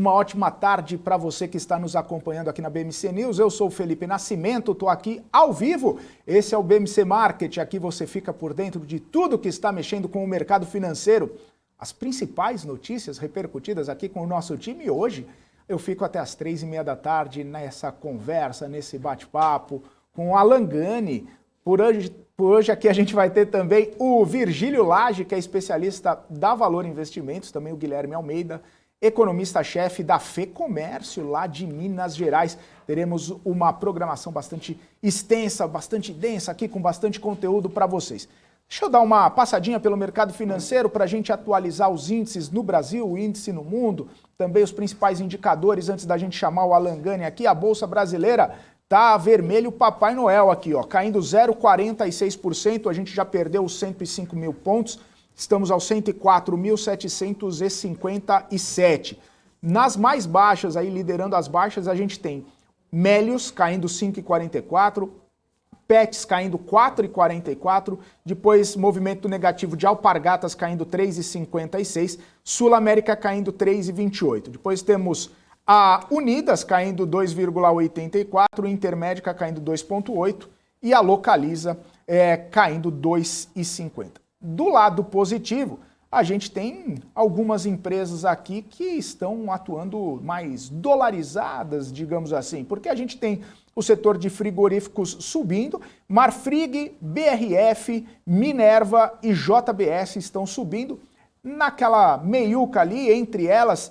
uma ótima tarde para você que está nos acompanhando aqui na BMC News. Eu sou o Felipe Nascimento, estou aqui ao vivo. Esse é o BMC Market, aqui você fica por dentro de tudo que está mexendo com o mercado financeiro. As principais notícias repercutidas aqui com o nosso time. E hoje eu fico até as 3h30 da tarde nessa conversa, nesse bate-papo com o Alan Gani. Por hoje aqui a gente vai ter também o Virgílio Lage, que é especialista da Valor Investimentos, também o Guilherme Almeida, economista-chefe da FEComércio, lá de Minas Gerais. Teremos uma programação bastante extensa, bastante densa aqui, com bastante conteúdo para vocês. Deixa eu dar uma passadinha pelo mercado financeiro para a gente atualizar os índices no Brasil, o índice no mundo, também os principais indicadores antes da gente chamar o Alan Gani aqui. A Bolsa Brasileira tá vermelho Papai Noel aqui, ó, caindo 0,46%, a gente já perdeu os 105 mil pontos, estamos aos 104.757. Nas mais baixas, aí liderando as baixas, a gente tem Melius caindo 5,44%, Pets caindo 4,44%, depois movimento negativo de Alpargatas caindo 3,56%, Sul América caindo 3,28%. Depois temos a Unidas caindo 2,84%, Intermédica caindo 2,8% e a Localiza caindo 2,50%. Do lado positivo, a gente tem algumas empresas aqui que estão atuando mais dolarizadas, digamos assim, porque a gente tem o setor de frigoríficos subindo, Marfrig, BRF, Minerva e JBS estão subindo. Naquela meiuca ali, entre elas,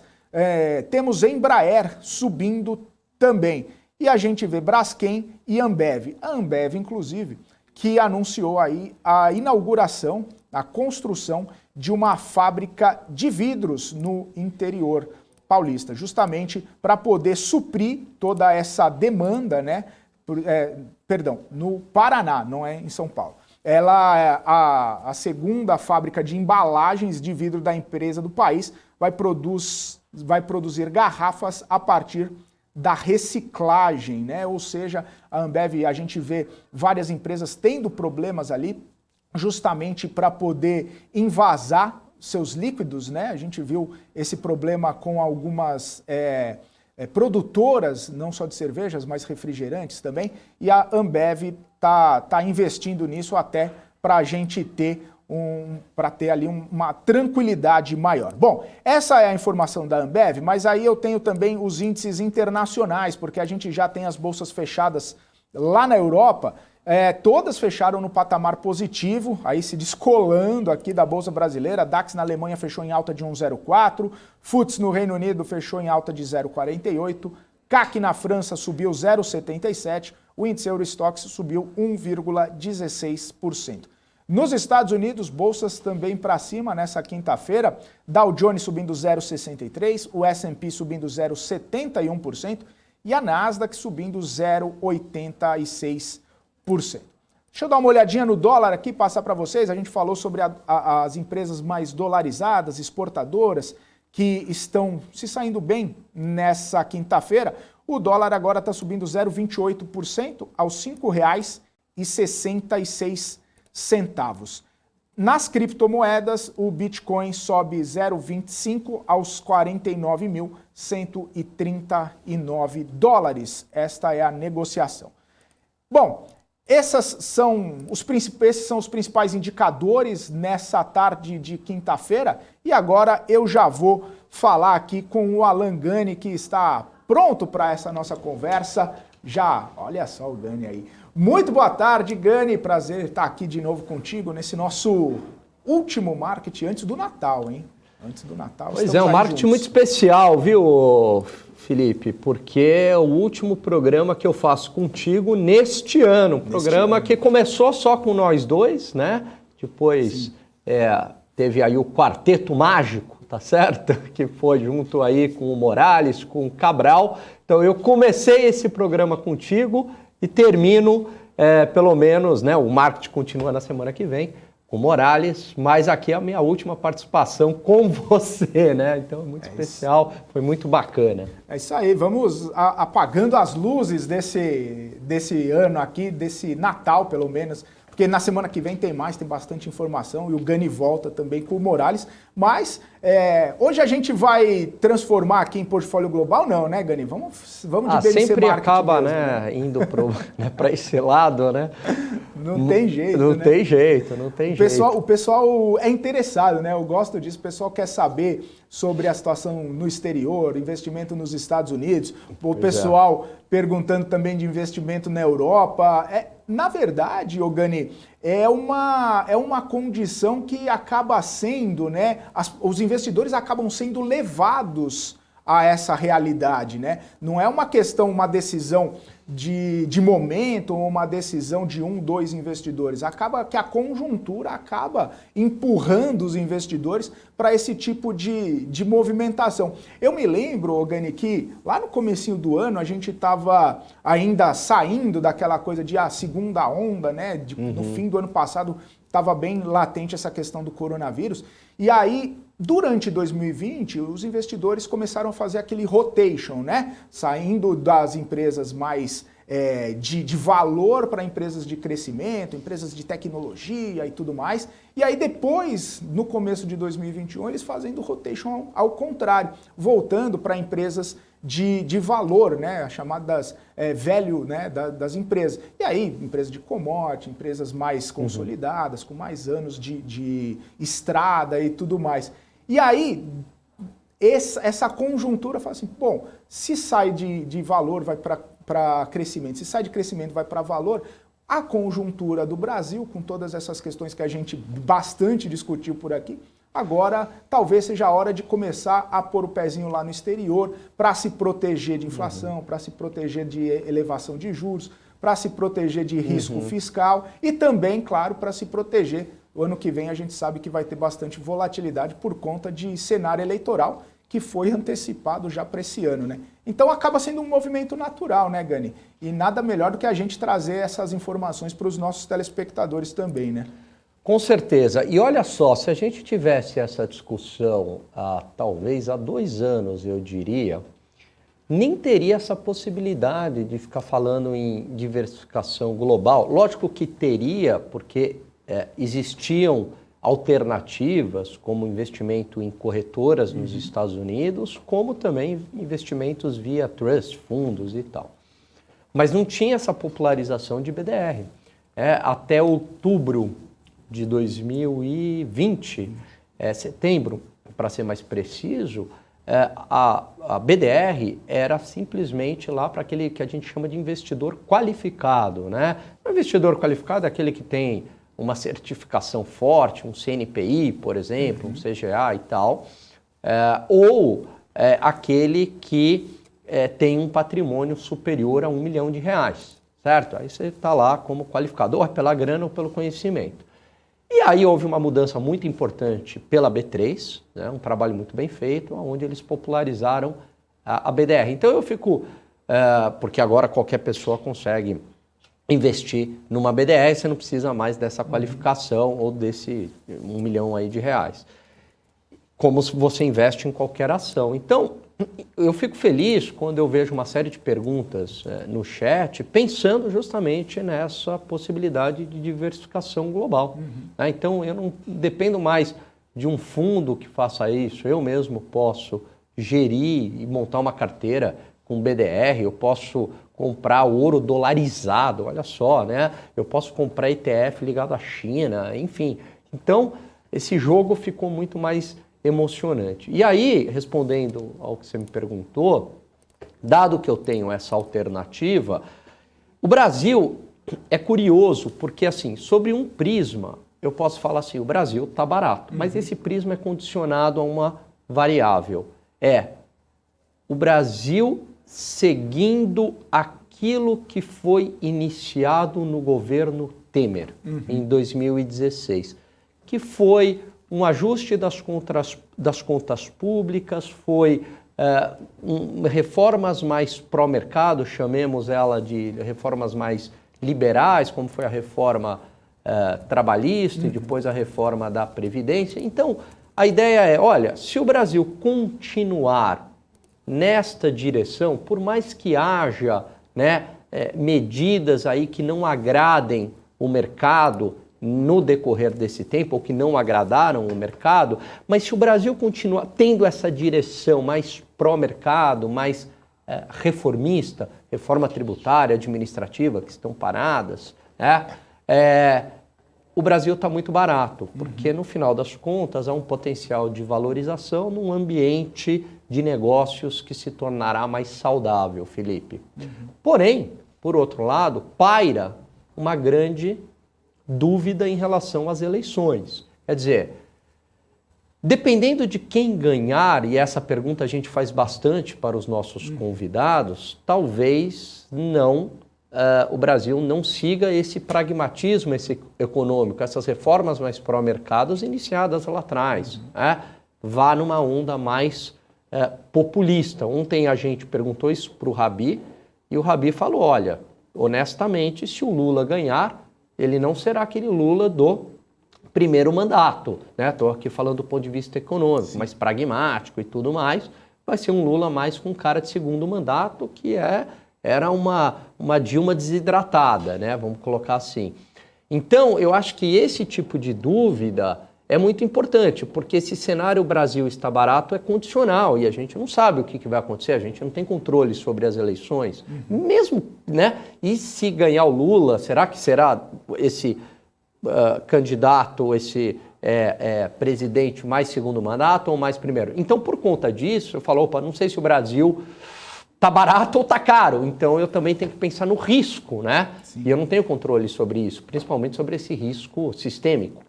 temos Embraer subindo também. E a gente vê Braskem e Ambev. A Ambev, inclusive, que anunciou aí a inauguração, a construção de uma fábrica de vidros no interior paulista, justamente para poder suprir toda essa demanda, né? No Paraná, não é em São Paulo. Ela é a segunda fábrica de embalagens de vidro da empresa do país, vai produzir garrafas a partir da reciclagem, né? Ou seja, a Ambev, a gente vê várias empresas tendo problemas ali, justamente para poder envasar seus líquidos, né? A gente viu esse problema com algumas produtoras, não só de cervejas, mas refrigerantes também, e a Ambev tá investindo nisso até para a gente ter ali uma tranquilidade maior. Bom, essa é a informação da Ambev, mas aí eu tenho também os índices internacionais, porque a gente já tem as bolsas fechadas lá na Europa, todas fecharam no patamar positivo, aí se descolando aqui da Bolsa Brasileira. A DAX na Alemanha fechou em alta de 1,04, FTSE no Reino Unido fechou em alta de 0,48, CAC na França subiu 0,77, o índice Eurostoxx subiu 1,16%. Nos Estados Unidos, bolsas também para cima nessa quinta-feira, Dow Jones subindo 0,63%, o S&P subindo 0,71% e a Nasdaq subindo 0,86%. Deixa eu dar uma olhadinha no dólar aqui, passar para vocês. A gente falou sobre as empresas mais dolarizadas, exportadoras, que estão se saindo bem nessa quinta-feira. O dólar agora está subindo 0,28% aos R$ 5,66. Nas criptomoedas, o Bitcoin sobe 0,25 aos 49.139 dólares. Esta é a negociação. Bom, esses são os principais indicadores nessa tarde de quinta-feira. E agora eu já vou falar aqui com o Alan Gani, que está pronto para essa nossa conversa. Olha só o Gani aí. Muito boa tarde, Gani. Prazer estar aqui de novo contigo nesse nosso último marketing antes do Natal, hein? Antes do Natal. Pois é, um marketing muito especial, viu, Felipe? Porque é o último programa que eu faço contigo neste ano. Um programa que começou só com nós dois, né? Depois teve aí o Quarteto Mágico, tá certo? Que foi junto aí com o Morales, com o Cabral. Então eu comecei esse programa contigo e termino, pelo menos, né? O marketing continua na semana que vem com o Morales, mas aqui é a minha última participação com você, né? Então é muito especial, foi muito bacana. É isso aí, vamos apagando as luzes desse ano aqui, desse Natal pelo menos, porque na semana que vem tem bastante informação, e o Gani volta também com o Morales, mas hoje a gente vai transformar aqui em portfólio global? Não, né, Gani? Vamos de BNC sempre Market acaba, mesmo, né, indo para esse lado, né? Não tem jeito, Não né? tem jeito, não tem jeito. O pessoal é interessado, né? Eu gosto disso, o pessoal quer saber sobre a situação no exterior, investimento nos Estados Unidos, o pessoal perguntando também de investimento na Europa. Na verdade, Gani, é uma condição que acaba sendo, né? Os investidores acabam sendo levados a essa realidade, né? Não é uma questão, uma decisão de momento ou uma decisão de 2 investidores. Acaba que a conjuntura acaba empurrando os investidores para esse tipo de movimentação. Eu me lembro, Gani, que lá no comecinho do ano a gente estava ainda saindo daquela coisa de segunda onda, né? No fim do ano passado estava bem latente essa questão do coronavírus. E aí, durante 2020, os investidores começaram a fazer aquele rotation, né? Saindo das empresas mais de valor para empresas de crescimento, empresas de tecnologia e tudo mais. E aí depois, no começo de 2021, eles fazendo rotation ao contrário, voltando para empresas de valor, né, as chamadas value, né, das empresas. E aí, empresas de commodity, empresas mais consolidadas, com mais anos de estrada e tudo mais. E aí, essa conjuntura fala assim, bom, se sai de valor, vai para crescimento, se sai de crescimento, vai para valor, a conjuntura do Brasil, com todas essas questões que a gente bastante discutiu por aqui, agora talvez seja a hora de começar a pôr o pezinho lá no exterior para se proteger de inflação, para se proteger de elevação de juros, para se proteger de risco fiscal e também, claro, para se proteger. O ano que vem a gente sabe que vai ter bastante volatilidade por conta de cenário eleitoral que foi antecipado já para esse ano, né? Então acaba sendo um movimento natural, né, Gani? E nada melhor do que a gente trazer essas informações para os nossos telespectadores também, né? Com certeza. E olha só, se a gente tivesse essa discussão talvez há 2 anos, eu diria, nem teria essa possibilidade de ficar falando em diversificação global. Lógico que teria, porque existiam alternativas, como investimento em corretoras nos Estados Unidos, como também investimentos via trust, fundos e tal. Mas não tinha essa popularização de BDR. Até outubro de 2020, setembro, para ser mais preciso, a BDR era simplesmente lá para aquele que a gente chama de investidor qualificado, né? O investidor qualificado é aquele que tem uma certificação forte, um CNPI, por exemplo, um CGA e tal, ou aquele que tem um patrimônio superior a R$1 milhão, certo? Aí você está lá como qualificador pela grana ou pelo conhecimento. E aí houve uma mudança muito importante pela B3, né, um trabalho muito bem feito, onde eles popularizaram a BDR. Então eu fico, porque agora qualquer pessoa consegue investir numa BDR, você não precisa mais dessa qualificação ou desse R$1 milhão aí, como se você investe em qualquer ação. Então, eu fico feliz quando eu vejo uma série de perguntas no chat, pensando justamente nessa possibilidade de diversificação global. Né? Então, eu não dependo mais de um fundo que faça isso, eu mesmo posso gerir e montar uma carteira com BDR, eu posso comprar ouro dolarizado, olha só, né? Eu posso comprar ETF ligado à China, enfim. Então, esse jogo ficou muito mais emocionante. E aí, respondendo ao que você me perguntou, dado que eu tenho essa alternativa, o Brasil é curioso, porque assim, sobre um prisma, eu posso falar assim, o Brasil está barato, mas esse prisma é condicionado a uma variável. O Brasil seguindo aquilo que foi iniciado no governo Temer, em 2016, que foi um ajuste das contas públicas, foi reformas mais pró-mercado, chamemos ela de reformas mais liberais, como foi a reforma trabalhista e depois a reforma da Previdência. Então, a ideia é, olha, se o Brasil continuar nesta direção, por mais que haja medidas aí que não agradem o mercado no decorrer desse tempo, ou que não agradaram o mercado, mas se o Brasil continuar tendo essa direção mais pró-mercado, mais reformista, reforma tributária, administrativa, que estão paradas, o Brasil está muito barato, porque no final das contas há um potencial de valorização num ambiente de negócios que se tornará mais saudável, Felipe. Porém, por outro lado, paira uma grande dúvida em relação às eleições. Quer dizer, dependendo de quem ganhar, e essa pergunta a gente faz bastante para os nossos convidados, talvez o Brasil não siga esse pragmatismo econômico, essas reformas mais pró-mercados iniciadas lá atrás. Vá numa onda mais populista. Ontem a gente perguntou isso para o Rabi, e o Rabi falou, olha, honestamente, se o Lula ganhar, ele não será aquele Lula do primeiro mandato, né? Estou aqui falando do ponto de vista econômico, mais pragmático e tudo mais. Vai ser um Lula mais com cara de segundo mandato, que era uma Dilma desidratada, né? Vamos colocar assim. Então, eu acho que esse tipo de dúvida é muito importante, porque esse cenário Brasil está barato é condicional e a gente não sabe o que vai acontecer, a gente não tem controle sobre as eleições. Mesmo, né? E se ganhar o Lula, será que será esse candidato, esse presidente mais segundo mandato ou mais primeiro? Então, por conta disso, eu falo, opa, não sei se o Brasil tá barato ou tá caro, então eu também tenho que pensar no risco, né? Sim. E eu não tenho controle sobre isso, principalmente sobre esse risco sistêmico.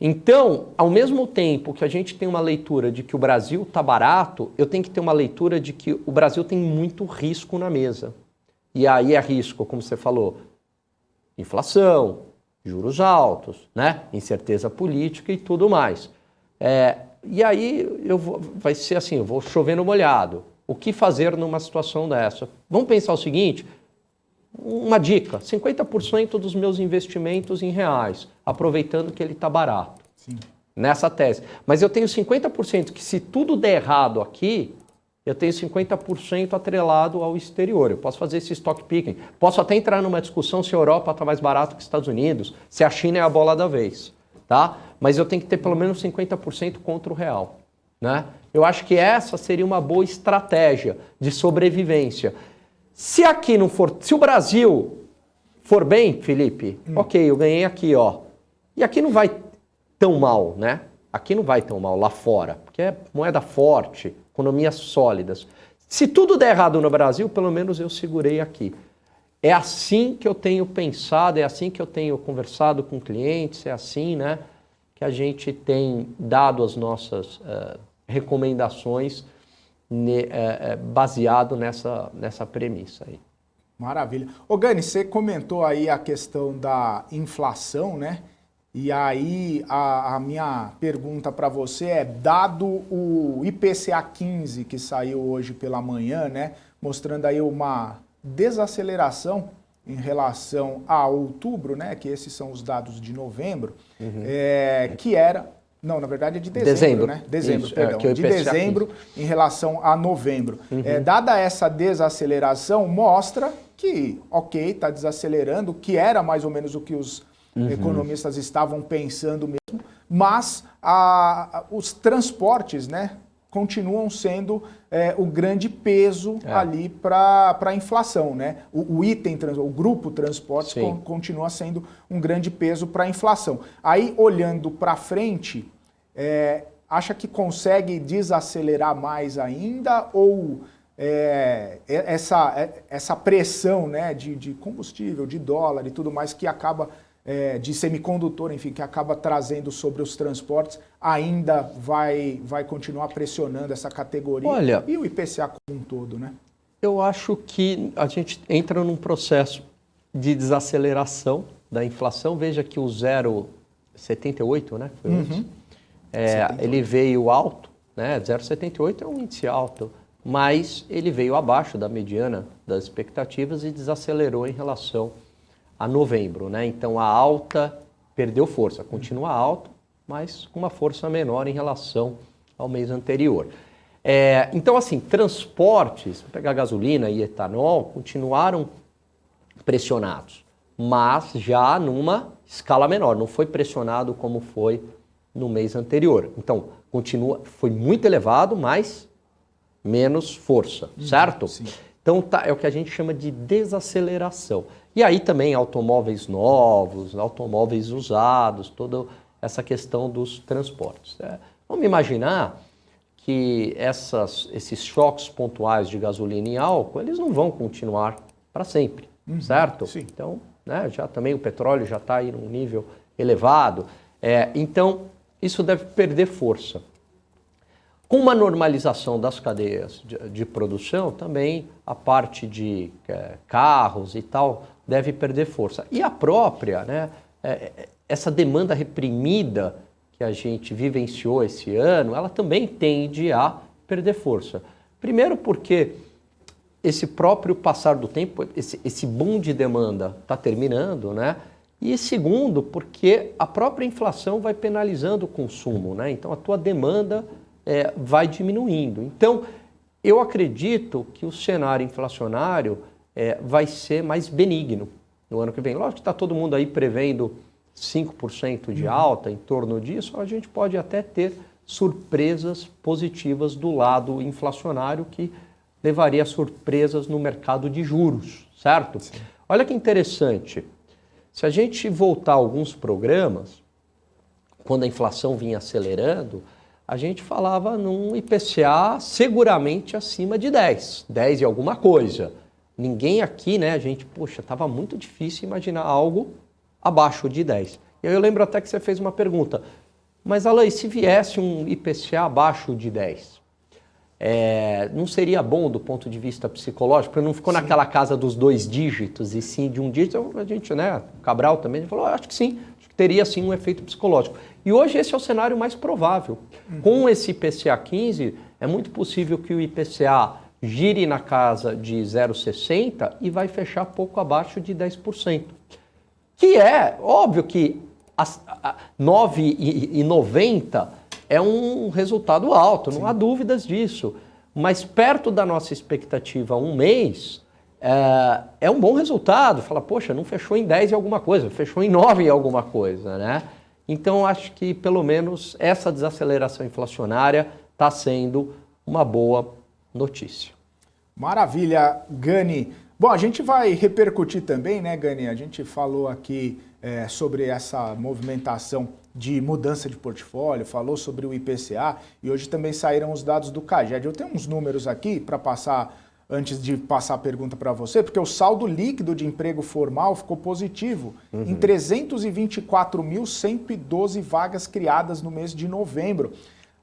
Então, ao mesmo tempo que a gente tem uma leitura de que o Brasil está barato, eu tenho que ter uma leitura de que o Brasil tem muito risco na mesa. E aí é risco, como você falou, inflação, juros altos, né? Incerteza política e tudo mais. E aí vai ser assim, eu vou chover no molhado. O que fazer numa situação dessa? Vamos pensar o seguinte... Uma dica, 50% dos meus investimentos em reais, aproveitando que ele está barato. Sim. Nessa tese. Mas eu tenho 50% que se tudo der errado aqui, eu tenho 50% atrelado ao exterior. Eu posso fazer esse stock picking. Posso até entrar numa discussão se a Europa está mais barato que os Estados Unidos, se a China é a bola da vez. Tá? Mas eu tenho que ter pelo menos 50% contra o real. Né? Eu acho que essa seria uma boa estratégia de sobrevivência. Se aqui não for, se o Brasil for bem, Felipe, ok, eu ganhei aqui, ó. E aqui não vai tão mal, né? Aqui não vai tão mal lá fora, porque é moeda forte, economias sólidas. Se tudo der errado no Brasil, pelo menos eu segurei aqui. É assim que eu tenho pensado, é assim que eu tenho conversado com clientes, é assim, né, que a gente tem dado as nossas recomendações baseado nessa premissa aí. Maravilha. Ô Gani, você comentou aí a questão da inflação, né? E aí a minha pergunta para você é, dado o IPCA 15 que saiu hoje pela manhã, né? Mostrando aí uma desaceleração em relação a outubro, né? Que esses são os dados de novembro, que era... Não, na verdade é de dezembro, né? Dezembro, isso, perdão. De dezembro em relação a novembro. Dada essa desaceleração, mostra que, ok, está desacelerando, que era mais ou menos o que os economistas estavam pensando mesmo, mas os transportes, né, continuam sendo o grande peso ali para a inflação, né? O item, o grupo transportes continua sendo um grande peso para a inflação. Aí, olhando para frente, acha que consegue desacelerar mais ainda ou essa pressão, né, de combustível, de dólar e tudo mais que acaba, de semicondutor, enfim, que acaba trazendo sobre os transportes, ainda vai continuar pressionando essa categoria? Olha, e o IPCA como um todo, né? Eu acho que a gente entra num processo de desaceleração da inflação. Veja que o 0,78, né? Foi antes. Ele veio alto, né? 0,78 é um índice alto, mas ele veio abaixo da mediana das expectativas e desacelerou em relação a novembro, né? Então a alta perdeu força, continua alta, mas com uma força menor em relação ao mês anterior. Então, assim, transportes, pegar gasolina e etanol, continuaram pressionados. mas já numa escala menor, não foi pressionado como foi no mês anterior. Então, continua, foi muito elevado, mas menos força, certo? Sim. Então, é o que a gente chama de desaceleração. E aí também automóveis novos, automóveis usados, toda essa questão dos transportes. Vamos imaginar que esses choques pontuais de gasolina e álcool, eles não vão continuar para sempre, certo? Sim. Então, né, já também o petróleo já está aí num nível elevado. Então, isso deve perder força. Com uma normalização das cadeias de produção, também a parte de carros e tal deve perder força. E a própria, né, essa demanda reprimida que a gente vivenciou esse ano, ela também tende a perder força. Primeiro porque esse próprio passar do tempo, esse boom de demanda está terminando, né? E segundo, porque a própria inflação vai penalizando o consumo, né? Então a tua demanda vai diminuindo. Então eu acredito que o cenário inflacionário vai ser mais benigno no ano que vem. Lógico que está todo mundo aí prevendo 5% de alta, em torno disso, a gente pode até ter surpresas positivas do lado inflacionário que levaria a surpresas no mercado de juros, certo? Sim. Olha que interessante, se a gente voltar a alguns programas, quando a inflação vinha acelerando, a gente falava num IPCA seguramente acima de 10 e alguma coisa. Ninguém aqui, né, a gente, poxa, estava muito difícil imaginar algo abaixo de 10. E aí eu lembro até que você fez uma pergunta, mas Alain, e se viesse um IPCA abaixo de 10? Não seria bom do ponto de vista psicológico? Porque não ficou naquela casa dos 2 dígitos e sim de 1 dígito? A gente, né, Cabral também falou, acho que sim, acho que teria sim um efeito psicológico. E hoje esse é o cenário mais provável. Com esse IPCA 15, é muito possível que o IPCA gire na casa de 0,60 e vai fechar pouco abaixo de 10%. Que é óbvio que 9,90 é um resultado alto, não há dúvidas disso. Mas perto da nossa expectativa um mês, é um bom resultado. Fala, poxa, não fechou em 10 e alguma coisa, fechou em 9 e alguma coisa, né? Então, acho que pelo menos essa desaceleração inflacionária está sendo uma boa notícia. Maravilha, Gani. Bom, a gente vai repercutir também, né, Gani? A gente falou aqui sobre essa movimentação de mudança de portfólio, falou sobre o IPCA e hoje também saíram os dados do CAGED. Eu tenho uns números aqui para passar, antes de passar a pergunta para você, porque o saldo líquido de emprego formal ficou positivo em 324.112 vagas criadas no mês de novembro.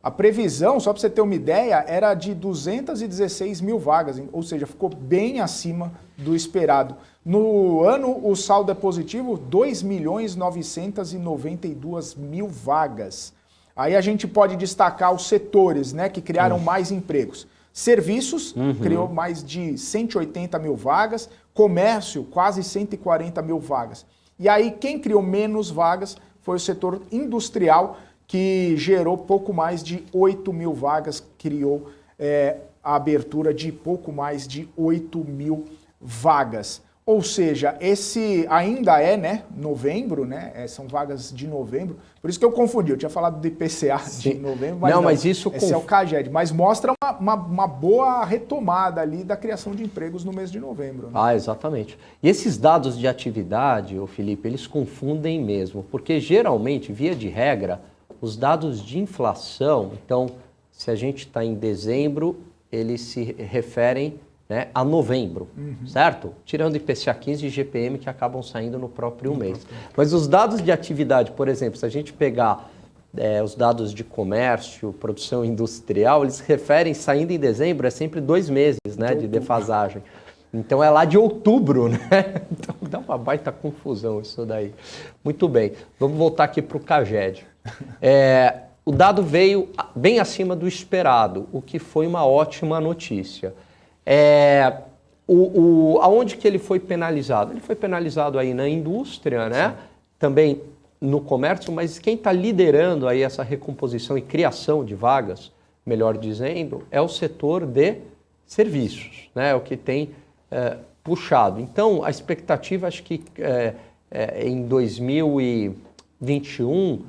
A previsão, só para você ter uma ideia, era de 216 mil vagas, ou seja, ficou bem acima do esperado. No ano, o saldo é positivo, 2.992.000 vagas. Aí a gente pode destacar os setores, né, que criaram mais empregos. Serviços, criou mais de 180 mil vagas. Comércio, quase 140 mil vagas. E aí, quem criou menos vagas foi o setor industrial, que gerou pouco mais de 8 mil vagas, criou a abertura de pouco mais de 8 mil vagas. Ou seja, esse ainda né, novembro, né, são vagas de novembro, por isso que eu confundi, eu tinha falado do IPCA de novembro, mas não, mas isso esse é o CAGED, mas mostra uma boa retomada ali da criação de empregos no mês de novembro. Né? Ah, exatamente. E esses dados de atividade, Felipe, eles confundem mesmo, porque geralmente, via de regra, os dados de inflação, então, se a gente está em dezembro, eles se referem, né, a novembro, certo? Tirando IPCA 15 e GPM que acabam saindo no próprio mês. Mas os dados de atividade, por exemplo, se a gente pegar os dados de comércio, produção industrial, eles referem, saindo em dezembro, é sempre 2 meses, né, de defasagem. Então é lá de outubro, né? Então dá uma baita confusão isso daí. Muito bem, vamos voltar aqui para o CAGED. O dado veio bem acima do esperado, o que foi uma ótima notícia. Aonde que ele foi penalizado? Ele foi penalizado aí na indústria, né? Sim. Também no comércio, mas quem está liderando aí essa recomposição e criação de vagas, melhor dizendo, é o setor de serviços, né? O que tem puxado. Então, a expectativa, acho que em 2021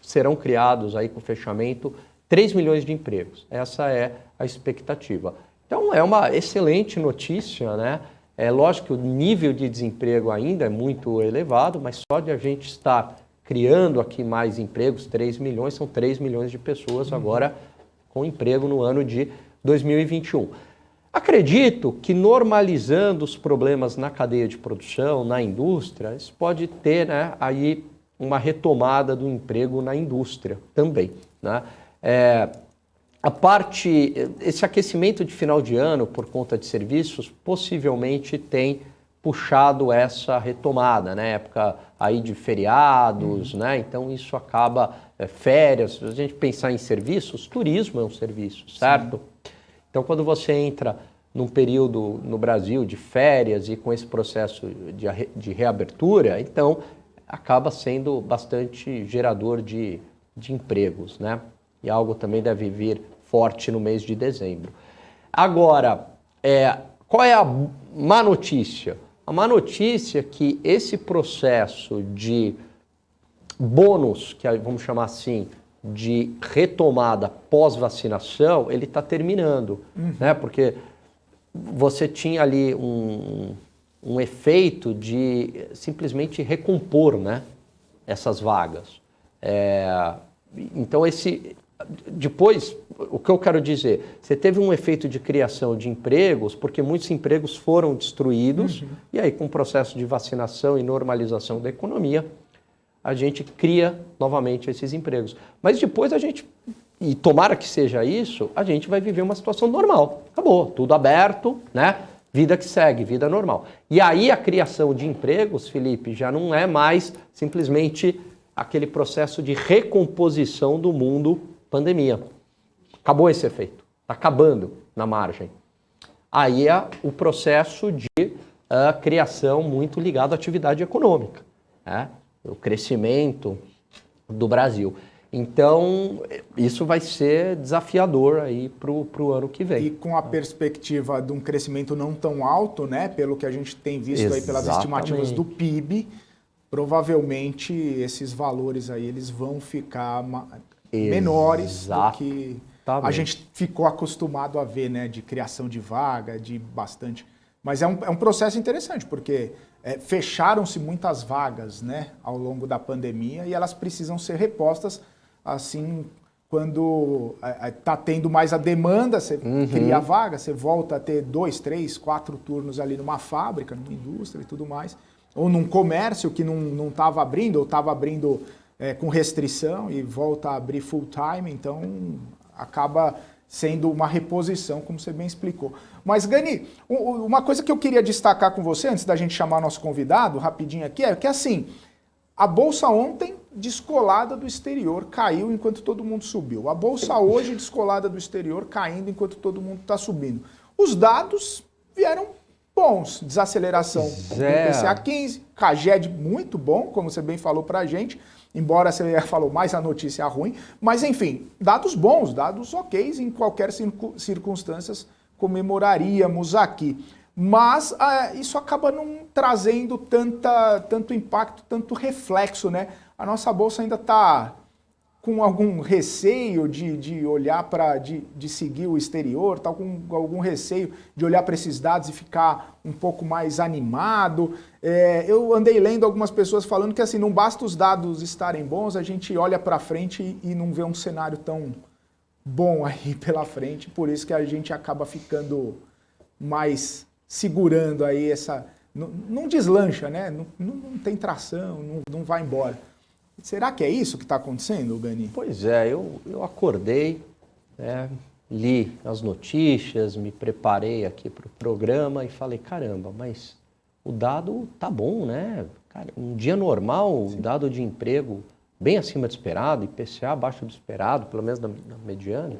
serão criados aí com o fechamento 3 milhões de empregos. Essa é a expectativa. Então, é uma excelente notícia, né? É lógico que o nível de desemprego ainda é muito elevado, mas só de a gente estar criando aqui mais empregos, 3 milhões, são 3 milhões de pessoas agora com emprego no ano de 2021. Acredito que normalizando os problemas na cadeia de produção, na indústria, isso pode ter, né, aí uma retomada do emprego na indústria também, né? Esse aquecimento de final de ano por conta de serviços possivelmente tem puxado essa retomada, né? Época aí de feriados, né? Então isso acaba, férias, se a gente pensar em serviços, turismo é um serviço, certo? Sim. Então quando você entra num período no Brasil de férias e com esse processo de reabertura, então acaba sendo bastante gerador de empregos, né? E algo também deve vir forte no mês de dezembro. Agora, qual é a má notícia? A má notícia é que esse processo de bônus, que vamos chamar assim, de retomada pós-vacinação, ele está terminando, né? Porque você tinha ali um efeito de simplesmente recompor, né, essas vagas. Então, depois, o que eu quero dizer, você teve um efeito de criação de empregos, porque muitos empregos foram destruídos, e aí com o processo de vacinação e normalização da economia, a gente cria novamente esses empregos. Mas depois e tomara que seja isso, a gente vai viver uma situação normal. Acabou, tudo aberto, né? Vida que segue, vida normal. E aí a criação de empregos, Felipe, já não é mais simplesmente aquele processo de recomposição do mundo pandemia. Acabou esse efeito, está acabando na margem. Aí é o processo de criação muito ligado à atividade econômica, né? O crescimento do Brasil. Então, isso vai ser desafiador aí para o ano que vem. E com a perspectiva de um crescimento não tão alto, né, pelo que a gente tem visto aí pelas estimativas do PIB, provavelmente esses valores aí eles vão ficar menores do que a gente ficou acostumado a ver, né, de criação de vaga, de bastante. Mas é um processo interessante, porque fecharam-se muitas vagas, né, ao longo da pandemia e elas precisam ser repostas assim, quando está tendo mais a demanda, você cria a vaga, você volta a ter 2, 3, 4 turnos ali numa fábrica, numa indústria e tudo mais, ou num comércio que não estava abrindo, ou estava abrindo com restrição e volta a abrir full time, então acaba sendo uma reposição, como você bem explicou. Mas, Gani, uma coisa que eu queria destacar com você, antes da gente chamar nosso convidado, rapidinho aqui, é que assim, a Bolsa ontem, descolada do exterior, caiu enquanto todo mundo subiu. A Bolsa hoje, descolada do exterior, caindo enquanto todo mundo está subindo. Os dados vieram bons. Desaceleração do IPCA 15, CAGED muito bom, como você bem falou para a gente, embora você falou mais a notícia ruim, mas enfim, dados bons, dados ok, em qualquer circunstâncias comemoraríamos aqui. Mas isso acaba não trazendo tanto impacto, tanto reflexo, né? A nossa Bolsa ainda está com algum receio de olhar de seguir o exterior, está com algum receio de olhar para esses dados e ficar um pouco mais animado. Eu andei lendo algumas pessoas falando que assim, não basta os dados estarem bons, a gente olha para frente e não vê um cenário tão bom aí pela frente, por isso que a gente acaba ficando mais segurando aí essa... Não deslancha, né? Não tem tração, não vai embora. Será que é isso que está acontecendo, Gani? Pois é, eu acordei, li as notícias, me preparei aqui para o programa e falei, caramba, mas o dado tá bom, né? Cara, um dia normal, sim, dado de emprego bem acima do esperado, IPCA abaixo do esperado, pelo menos na mediana.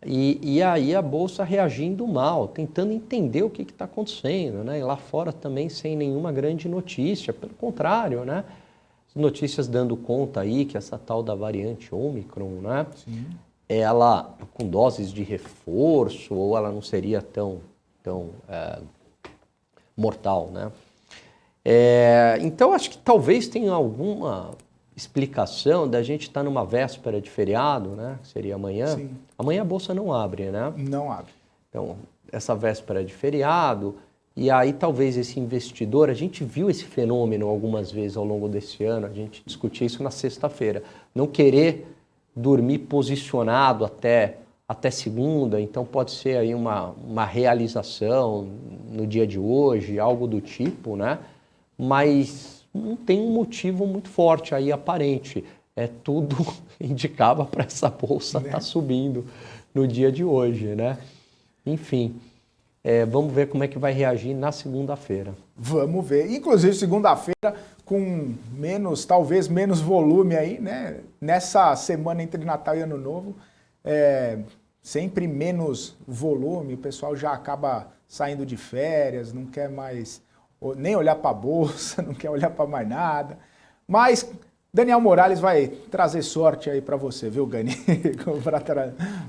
E aí a Bolsa reagindo mal, tentando entender o que está acontecendo, né? E lá fora também sem nenhuma grande notícia, pelo contrário, né? Notícias dando conta aí que essa tal da variante Ômicron, né? Sim. Ela com doses de reforço, ou ela não seria tão tão mortal, né? Então, acho que talvez tenha alguma explicação da gente estar numa véspera de feriado, né? Que seria amanhã. Sim. Amanhã a Bolsa não abre, né? Não abre. Então, essa véspera de feriado, e aí talvez esse investidor, a gente viu esse fenômeno algumas vezes ao longo desse ano, a gente discutiu isso na sexta-feira, não querer dormir posicionado até segunda, então pode ser aí uma realização no dia de hoje, algo do tipo, né? Mas não tem um motivo muito forte aí aparente. Tudo indicava para essa bolsa estar subindo no dia de hoje, né? Enfim, vamos ver como é que vai reagir na segunda-feira. Vamos ver. Inclusive, segunda-feira, com talvez menos volume aí, né? Nessa semana entre Natal e Ano Novo, sempre menos volume, o pessoal já acaba saindo de férias, não quer mais nem olhar para a bolsa, não quer olhar para mais nada. Mas Daniel Morales vai trazer sorte aí para você, viu, Gani?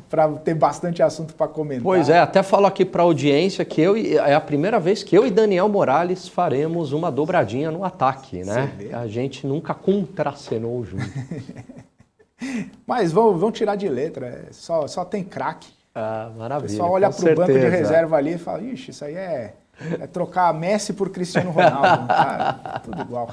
Para ter bastante assunto para comentar. Pois até falo aqui para a audiência que é a primeira vez que eu e Daniel Morales faremos uma dobradinha no ataque, né? A gente nunca contracenou junto. Mas vão tirar de letra, só tem craque. Maravilha. O pessoal olha para o banco de reserva ali e fala, ixi, isso aí é trocar Messi por Cristiano Ronaldo. Cara, tudo igual.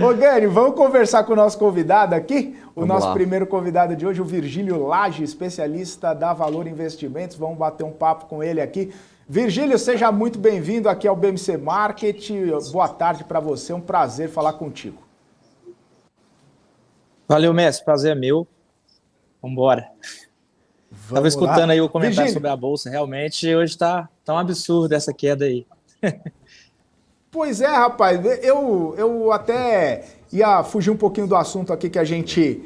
Ô Gani, vamos conversar com o nosso convidado aqui? Nosso primeiro convidado de hoje, o Virgílio Lage, especialista da Valor Investimentos. Vamos bater um papo com ele aqui. Virgílio, seja muito bem-vindo aqui ao BMC Market. Boa tarde para você, um prazer falar contigo. Valeu, mestre, prazer é meu. Vambora. Estava escutando aí o comentário Virgílio sobre a Bolsa, realmente hoje tá um absurdo essa queda aí. Pois é, rapaz, eu até ia fugir um pouquinho do assunto aqui que a gente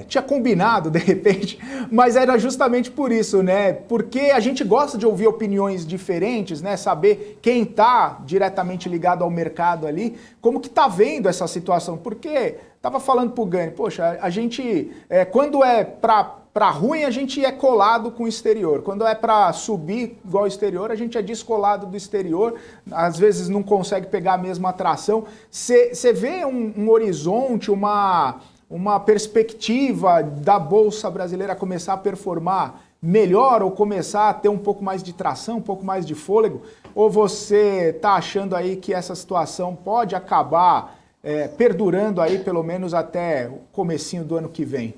tinha combinado, de repente, mas era justamente por isso, né? Porque a gente gosta de ouvir opiniões diferentes, né? Saber quem está diretamente ligado ao mercado ali, como que tá vendo essa situação, porque tava falando pro Gani, poxa, a gente, quando é para ruim, a gente é colado com o exterior. Quando é para subir igual o exterior, a gente é descolado do exterior. Às vezes não consegue pegar a mesma atração. Você vê um horizonte, uma perspectiva da Bolsa Brasileira começar a performar melhor ou começar a ter um pouco mais de tração, um pouco mais de fôlego? Ou você está achando aí que essa situação pode acabar perdurando aí pelo menos até o comecinho do ano que vem?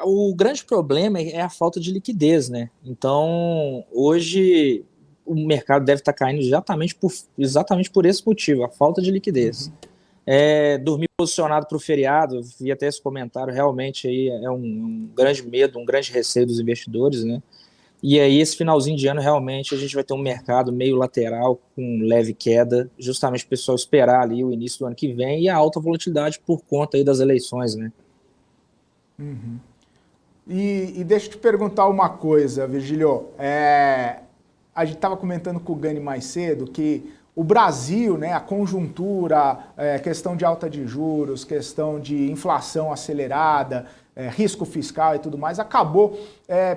O grande problema é a falta de liquidez, né? Então, hoje o mercado deve estar caindo exatamente por esse motivo, a falta de liquidez. Dormir posicionado para o feriado, vi até esse comentário, realmente aí é um grande medo, um grande receio dos investidores, né? E aí esse finalzinho de ano realmente a gente vai ter um mercado meio lateral, com leve queda, justamente para o pessoal esperar ali o início do ano que vem e a alta volatilidade por conta aí das eleições, né? Uhum. E deixa eu te perguntar uma coisa, Virgílio. A gente estava comentando com o Gani mais cedo que o Brasil, né, a conjuntura, questão de alta de juros, questão de inflação acelerada, risco fiscal e tudo mais, acabou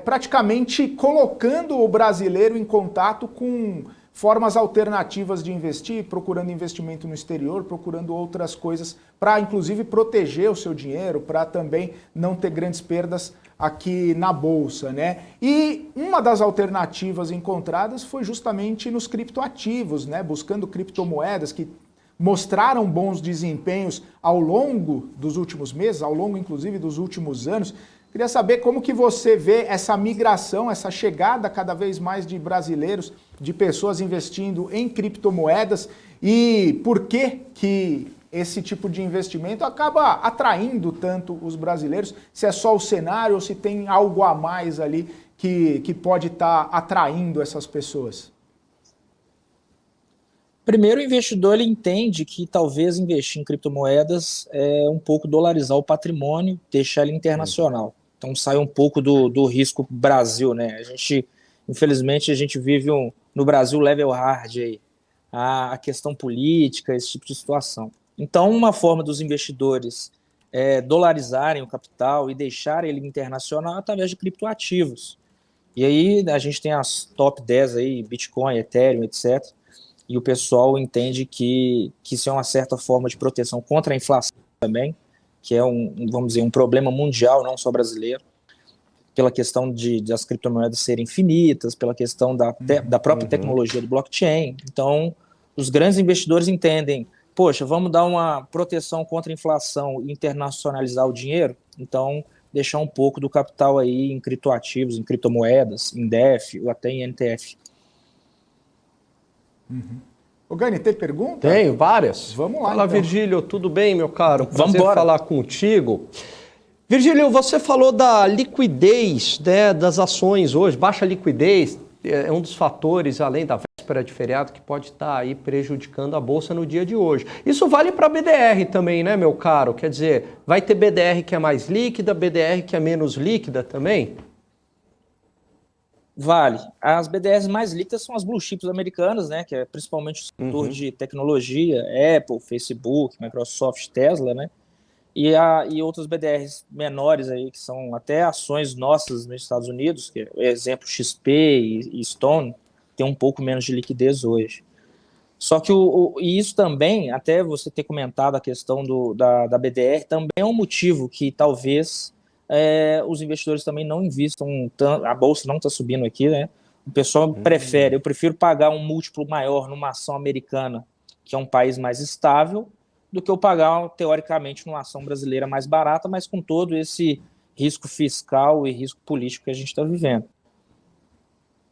praticamente colocando o brasileiro em contato com formas alternativas de investir, procurando investimento no exterior, procurando outras coisas para, inclusive, proteger o seu dinheiro, para também não ter grandes perdas aqui na Bolsa, né? E uma das alternativas encontradas foi justamente nos criptoativos, né? Buscando criptomoedas que mostraram bons desempenhos ao longo dos últimos meses, ao longo, inclusive, dos últimos anos. Queria saber como que você vê essa migração, essa chegada cada vez mais de brasileiros, de pessoas investindo em criptomoedas e por que esse tipo de investimento acaba atraindo tanto os brasileiros, se é só o cenário ou se tem algo a mais ali que pode estar atraindo essas pessoas. Primeiro, o investidor ele entende que talvez investir em criptomoedas é um pouco dolarizar o patrimônio, deixar ele internacional. Então sai um pouco do risco Brasil, né? Infelizmente, a gente vive no Brasil level hard aí, a questão política, esse tipo de situação. Então, uma forma dos investidores dolarizarem o capital e deixarem ele internacional através de criptoativos. E aí a gente tem as top 10 aí, Bitcoin, Ethereum, etc. E o pessoal entende que isso é uma certa forma de proteção contra a inflação também, que é vamos dizer, um problema mundial, não só brasileiro, pela questão das criptomoedas serem infinitas, pela questão da própria tecnologia do blockchain. Então, os grandes investidores entendem, poxa, vamos dar uma proteção contra a inflação e internacionalizar o dinheiro? Então, deixar um pouco do capital aí em criptoativos, em criptomoedas, em DEF ou até em NTF. O Gani, tem pergunta? Tenho várias. Vamos lá, Fala, então. Virgílio, tudo bem, meu caro? Vamos Prazer embora. falar contigo. Virgílio, você falou da liquidez, né, das ações hoje. Baixa liquidez é um dos fatores, além da véspera de feriado, que pode estar aí prejudicando a Bolsa no dia de hoje. Isso vale para a BDR também, né, meu caro? Quer dizer, vai ter BDR que é mais líquida, BDR que é menos líquida também? Vale. As BDRs mais líquidas são as blue chips americanas, né, que é principalmente o setor de tecnologia, Apple, Facebook, Microsoft, Tesla, né, e outras BDRs menores aí, que são até ações nossas nos Estados Unidos, que é o exemplo XP e Stone, tem um pouco menos de liquidez hoje. Só que e isso também, até você ter comentado a questão da BDR, também é um motivo que talvez os investidores também não invistam tanto, a bolsa não está subindo aqui, né? O pessoal eu prefiro pagar um múltiplo maior numa ação americana, que é um país mais estável, do que eu pagar, teoricamente, numa ação brasileira mais barata, mas com todo esse risco fiscal e risco político que a gente está vivendo.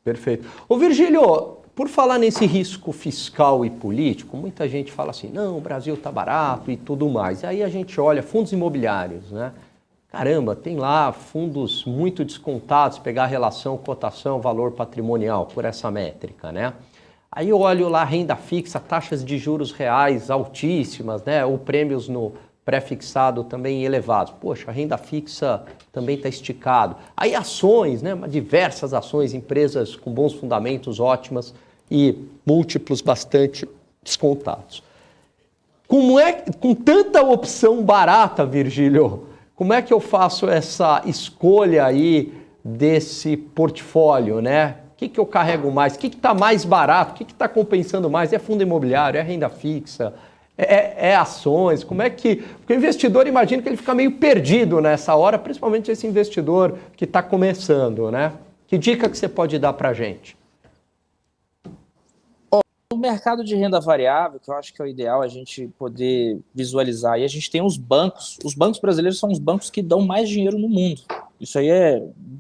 Perfeito. Ô Virgílio, por falar nesse risco fiscal e político, muita gente fala assim, não, o Brasil está barato e tudo mais. E aí a gente olha fundos imobiliários, né? Caramba, tem lá fundos muito descontados, pegar a relação cotação, valor patrimonial, por essa métrica, né? Aí eu olho lá renda fixa, taxas de juros reais altíssimas, né? Ou prêmios no pré-fixado também elevados. Poxa, a renda fixa também está esticado. Aí ações, né? Diversas ações, empresas com bons fundamentos, ótimas e múltiplos bastante descontados. Como é, com tanta opção barata, Virgílio, como é que eu faço essa escolha aí desse portfólio, né? O que eu carrego mais? O que está mais barato? O que está compensando mais? É fundo imobiliário? É renda fixa? É ações? Como é que... Porque o investidor, imagina que ele fica meio perdido nessa hora, principalmente esse investidor que está começando, né? Que dica que você pode dar para a gente? O mercado de renda variável, que eu acho que é o ideal a gente poder visualizar, e a gente tem os bancos brasileiros são os bancos que dão mais dinheiro no mundo. Isso aí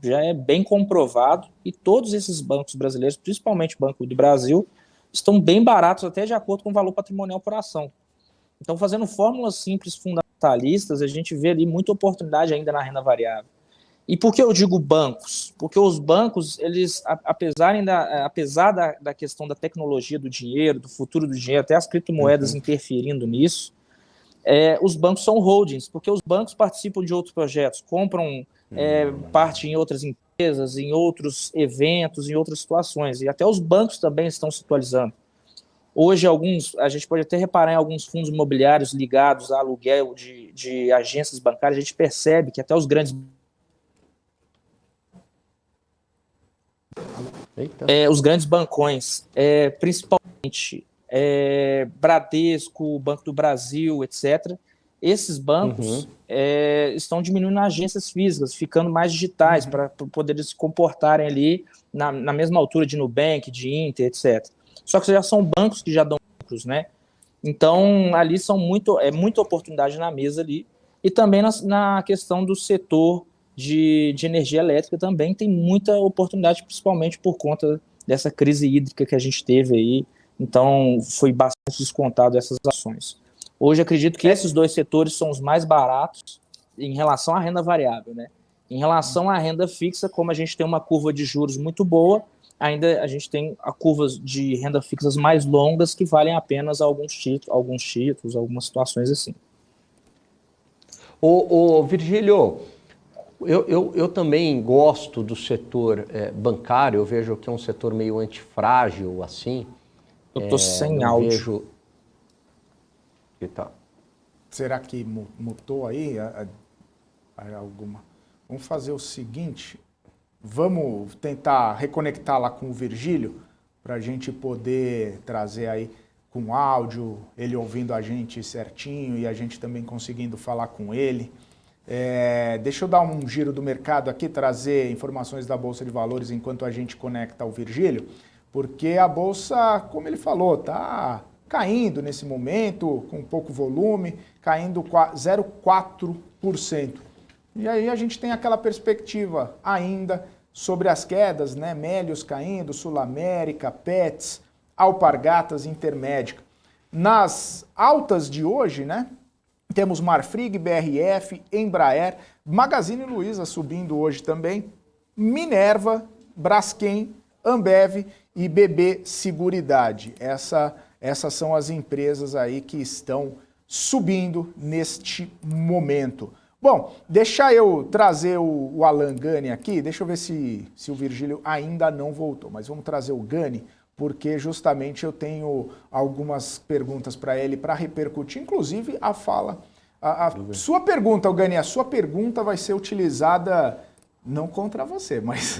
já é bem comprovado, e todos esses bancos brasileiros, principalmente o Banco do Brasil, estão bem baratos, até de acordo com o valor patrimonial por ação. Então, fazendo fórmulas simples fundamentalistas, a gente vê ali muita oportunidade ainda na renda variável. E por que eu digo bancos? Porque os bancos, eles, apesar da questão da tecnologia do dinheiro, do futuro do dinheiro, até as criptomoedas interferindo nisso, os bancos são holdings, porque os bancos participam de outros projetos, compram parte em outras empresas, em outros eventos, em outras situações, e até os bancos também estão se atualizando. Hoje, a gente pode até reparar em alguns fundos imobiliários ligados a aluguel de agências bancárias, a gente percebe que até os grandes os grandes bancões, principalmente Bradesco, Banco do Brasil, etc., esses bancos estão diminuindo agências físicas, ficando mais digitais, para poderem se comportarem ali na mesma altura de Nubank, de Inter, etc. Só que já são bancos que já dão lucros, né? Então, ali muita oportunidade na mesa ali. E também na questão do setor de energia elétrica também tem muita oportunidade, principalmente por conta dessa crise hídrica que a gente teve aí. Então, foi bastante descontado essas ações. Hoje, acredito que esses dois setores são os mais baratos em relação à renda variável, né? Em relação à renda fixa, como a gente tem uma curva de juros muito boa, ainda a gente tem curvas de renda fixas mais longas que valem apenas alguns títulos, algumas situações assim. Virgílio, eu também gosto do setor bancário, eu vejo que é um setor meio antifrágil, assim. Eu estou sem áudio. Tá. Será que mutou aí alguma? Vamos fazer o seguinte, vamos tentar reconectar lá com o Virgílio, para a gente poder trazer aí com áudio, ele ouvindo a gente certinho e a gente também conseguindo falar com ele. Deixa eu dar um giro do mercado aqui, trazer informações da Bolsa de Valores enquanto a gente conecta o Virgílio, porque a Bolsa, como ele falou, está caindo nesse momento, com pouco volume, caindo 0,4%. E aí a gente tem aquela perspectiva ainda sobre as quedas, né? Melios caindo, Sul América, Petz, Alpargatas, Intermédica. Nas altas de hoje, né? Temos Marfrig, BRF, Embraer, Magazine Luiza subindo hoje também, Minerva, Braskem, Ambev e BB Seguridade. Essas são as empresas aí que estão subindo neste momento. Bom, deixa eu trazer o Alan Gani aqui, deixa eu ver se o Virgílio ainda não voltou, mas vamos trazer o Gani, porque justamente eu tenho algumas perguntas para ele para repercutir, inclusive a fala. A sua pergunta, Gani, a sua pergunta vai ser utilizada não contra você, mas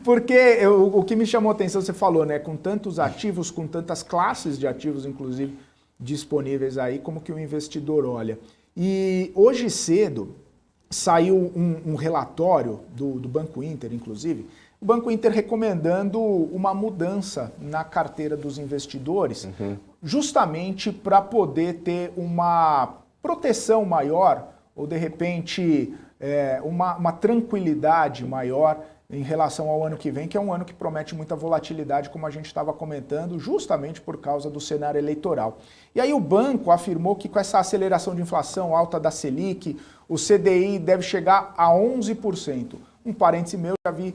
porque o que me chamou a atenção, você falou, né, com tantos ativos, com tantas classes de ativos, inclusive, disponíveis aí, como que o investidor olha. E hoje cedo saiu um relatório do Banco Inter, inclusive, o Banco Inter recomendando uma mudança na carteira dos investidores, justamente para poder ter uma proteção maior, ou de repente uma tranquilidade maior em relação ao ano que vem, que é um ano que promete muita volatilidade, como a gente estava comentando, justamente por causa do cenário eleitoral. E aí o banco afirmou que com essa aceleração de inflação alta da Selic, o CDI deve chegar a 11%. Um parêntese meu, já vi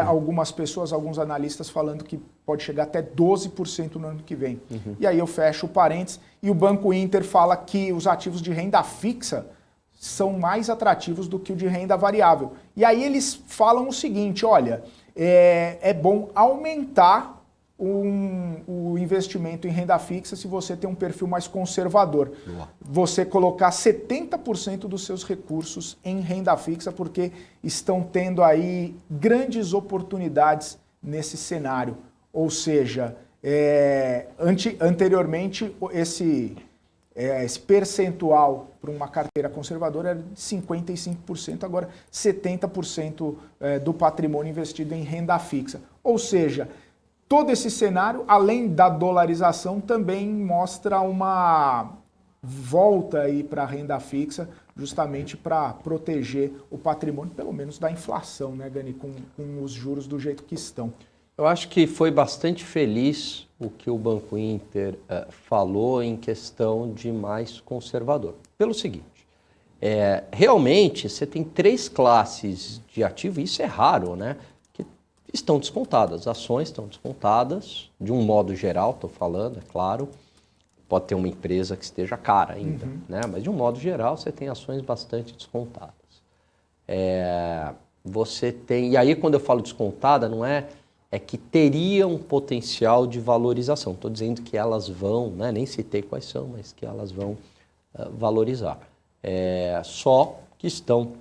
algumas pessoas, alguns analistas falando que pode chegar até 12% no ano que vem. E aí eu fecho o parêntese e o Banco Inter fala que os ativos de renda fixa são mais atrativos do que o de renda variável. E aí eles falam o seguinte, olha, é bom aumentar o investimento em renda fixa se você tem um perfil mais conservador. Boa. Você colocar 70% dos seus recursos em renda fixa, porque estão tendo aí grandes oportunidades nesse cenário. Ou seja, anteriormente esse percentual para uma carteira conservadora era de 55%, agora 70% do patrimônio investido em renda fixa. Ou seja, todo esse cenário, além da dolarização, também mostra uma volta aí para a renda fixa, justamente para proteger o patrimônio, pelo menos da inflação, né, Gani, com os juros do jeito que estão. Eu acho que foi bastante feliz o que o Banco Inter falou em questão de mais conservador. Pelo seguinte, realmente você tem 3 classes de ativo, e isso é raro, né? Que estão descontadas. Ações estão descontadas, de um modo geral, estou falando, é claro. Pode ter uma empresa que esteja cara ainda, né? Mas de um modo geral você tem ações bastante descontadas. Você tem, e aí quando eu falo descontada, não é que teria um potencial de valorização. Estou dizendo que elas vão, né, nem citei quais são, mas que elas vão valorizar. Só que estão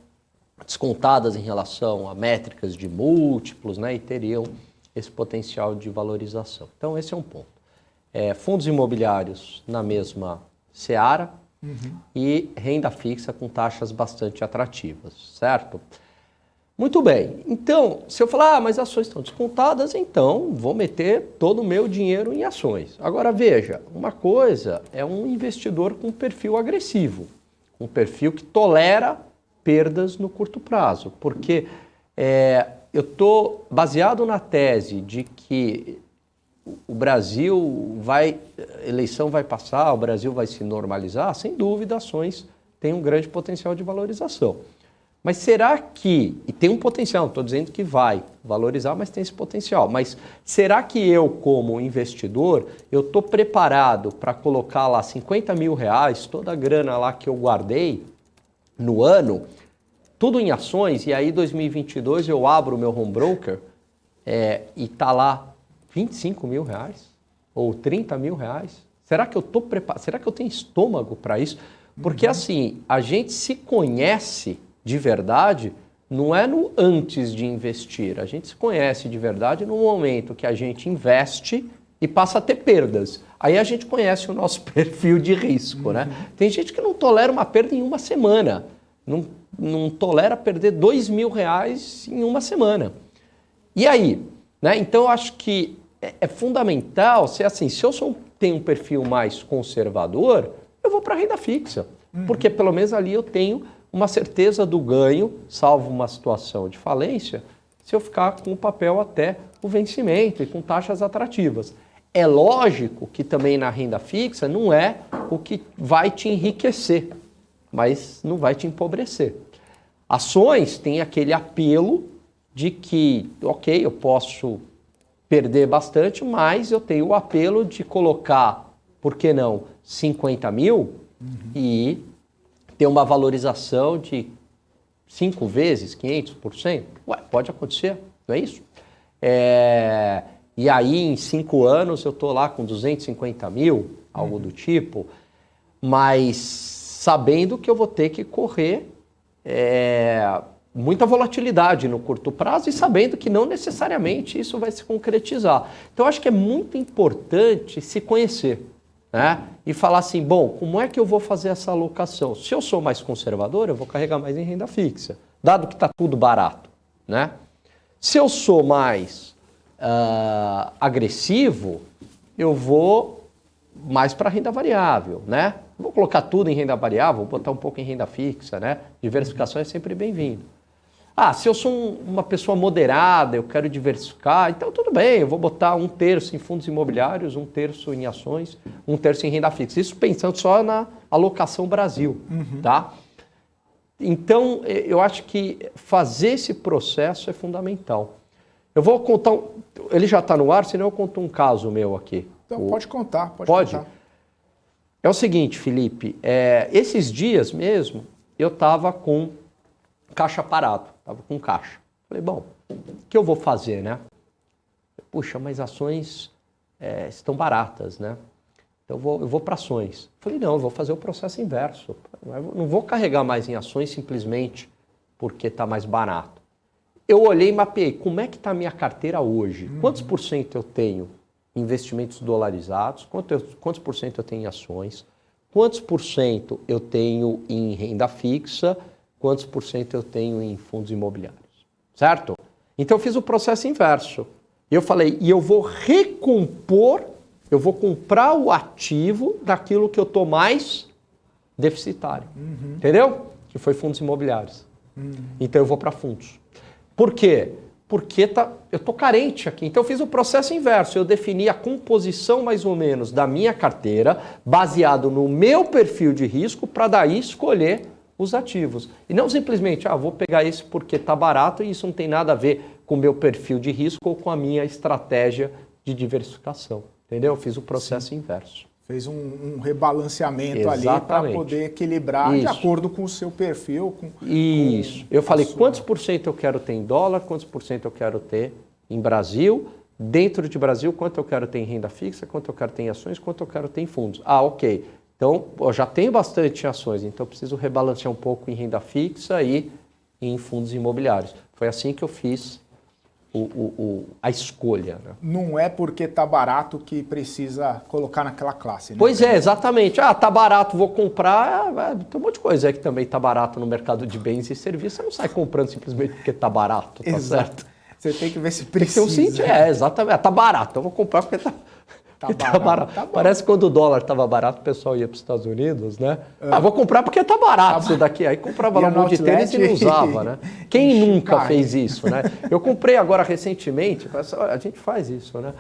descontadas em relação a métricas de múltiplos, né, e teriam esse potencial de valorização. Então esse é um ponto. Fundos imobiliários na mesma seara e renda fixa com taxas bastante atrativas, certo? Muito bem, então, se eu falar, mas ações estão descontadas, então vou meter todo o meu dinheiro em ações. Agora veja, uma coisa é um investidor com perfil agressivo, um perfil que tolera perdas no curto prazo, porque eu estou baseado na tese de que o Brasil a eleição vai passar, o Brasil vai se normalizar, sem dúvida ações têm um grande potencial de valorização. Mas será que, e tem um potencial, não estou dizendo que vai valorizar, mas tem esse potencial, mas será que eu, como investidor, eu estou preparado para colocar lá 50 mil reais, toda a grana lá que eu guardei no ano, tudo em ações, e aí 2022 eu abro o meu home broker e está lá 25 mil reais ou 30 mil reais? Será que eu estou preparado? Será que eu tenho estômago para isso? Porque assim, a gente se conhece de verdade, não é no antes de investir. A gente se conhece de verdade no momento que a gente investe e passa a ter perdas. Aí a gente conhece o nosso perfil de risco, né? Tem gente que não tolera uma perda em uma semana. Não tolera perder R$2.000 em uma semana. E aí? Né? Então eu acho que é fundamental ser assim, se eu tenho um perfil mais conservador, eu vou para a renda fixa. Porque pelo menos ali eu tenho uma certeza do ganho, salvo uma situação de falência, se eu ficar com o papel até o vencimento e com taxas atrativas. É lógico que também na renda fixa não é o que vai te enriquecer, mas não vai te empobrecer. Ações têm aquele apelo de que, ok, eu posso perder bastante, mas eu tenho o apelo de colocar, por que não, 50 mil e ter uma valorização de 5 vezes, 500%. Ué, pode acontecer, não é isso? E aí, em 5 anos, eu estou lá com 250 mil, algo do tipo, mas sabendo que eu vou ter que correr muita volatilidade no curto prazo e sabendo que não necessariamente isso vai se concretizar. Então, acho que é muito importante se conhecer, né? E falar assim, bom, como é que eu vou fazer essa alocação? Se eu sou mais conservador, eu vou carregar mais em renda fixa, dado que está tudo barato, né? Se eu sou mais agressivo, eu vou mais para renda variável, né? Vou colocar tudo em renda variável, vou botar um pouco em renda fixa, né? Diversificação é sempre bem-vindo. Se eu sou uma pessoa moderada, eu quero diversificar, então tudo bem, eu vou botar 1/3 em fundos imobiliários, 1/3 em ações, 1/3 em renda fixa. Isso pensando só na alocação Brasil, tá? Então, eu acho que fazer esse processo é fundamental. Eu vou contar, ele já está no ar, senão eu conto um caso meu aqui. Então, pode contar, pode contar. É o seguinte, Felipe, esses dias mesmo, eu estava com caixa parado, estava com caixa. Falei, bom, o que eu vou fazer, né? Puxa, mas ações estão baratas, né? Então eu vou para ações. Falei, não, eu vou fazer o processo inverso. Eu não vou carregar mais em ações simplesmente porque está mais barato. Eu olhei e mapeei, como é que está a minha carteira hoje? Quantos por cento eu tenho em investimentos dolarizados? Quantos por cento eu tenho em ações? Quantos por cento eu tenho em renda fixa? Quantos por cento eu tenho em fundos imobiliários? Certo? Então eu fiz o processo inverso. Eu falei, e eu vou recompor, eu vou comprar o ativo daquilo que eu estou mais deficitário. Entendeu? Que foi fundos imobiliários. Então eu vou para fundos. Por quê? Porque eu estou carente aqui. Então eu fiz o processo inverso. Eu defini a composição mais ou menos da minha carteira, baseado no meu perfil de risco, para daí escolher os ativos. E não simplesmente, vou pegar esse porque está barato e isso não tem nada a ver com o meu perfil de risco ou com a minha estratégia de diversificação. Entendeu? Eu fiz o processo inverso. Fez um rebalanceamento ali para poder equilibrar de acordo com o seu perfil. Isso. Eu falei, quantos por cento eu quero ter em dólar, quantos por cento eu quero ter em Brasil, dentro de Brasil, quanto eu quero ter em renda fixa, quanto eu quero ter em ações, quanto eu quero ter em fundos. Ok. Então, eu já tenho bastante ações, então eu preciso rebalancear um pouco em renda fixa e em fundos imobiliários. Foi assim que eu fiz a escolha. Né? Não é porque está barato que precisa colocar naquela classe. Né? Pois é, exatamente. Está barato, vou comprar. Tem um monte de coisa aí que também está barato no mercado de bens e serviços. Você não sai comprando simplesmente porque está barato, tá Exato. certo? Você tem que ver se precisa. Exatamente. Está barato, eu vou comprar porque está... Tá barato. Tá, parece que quando o dólar estava barato, o pessoal ia para os Estados Unidos, né? Vou comprar porque tá barato isso daqui. Aí comprava lá um monte de tênis e não usava, né? Quem nunca fez isso, né? Eu comprei agora recentemente, a gente faz isso, né?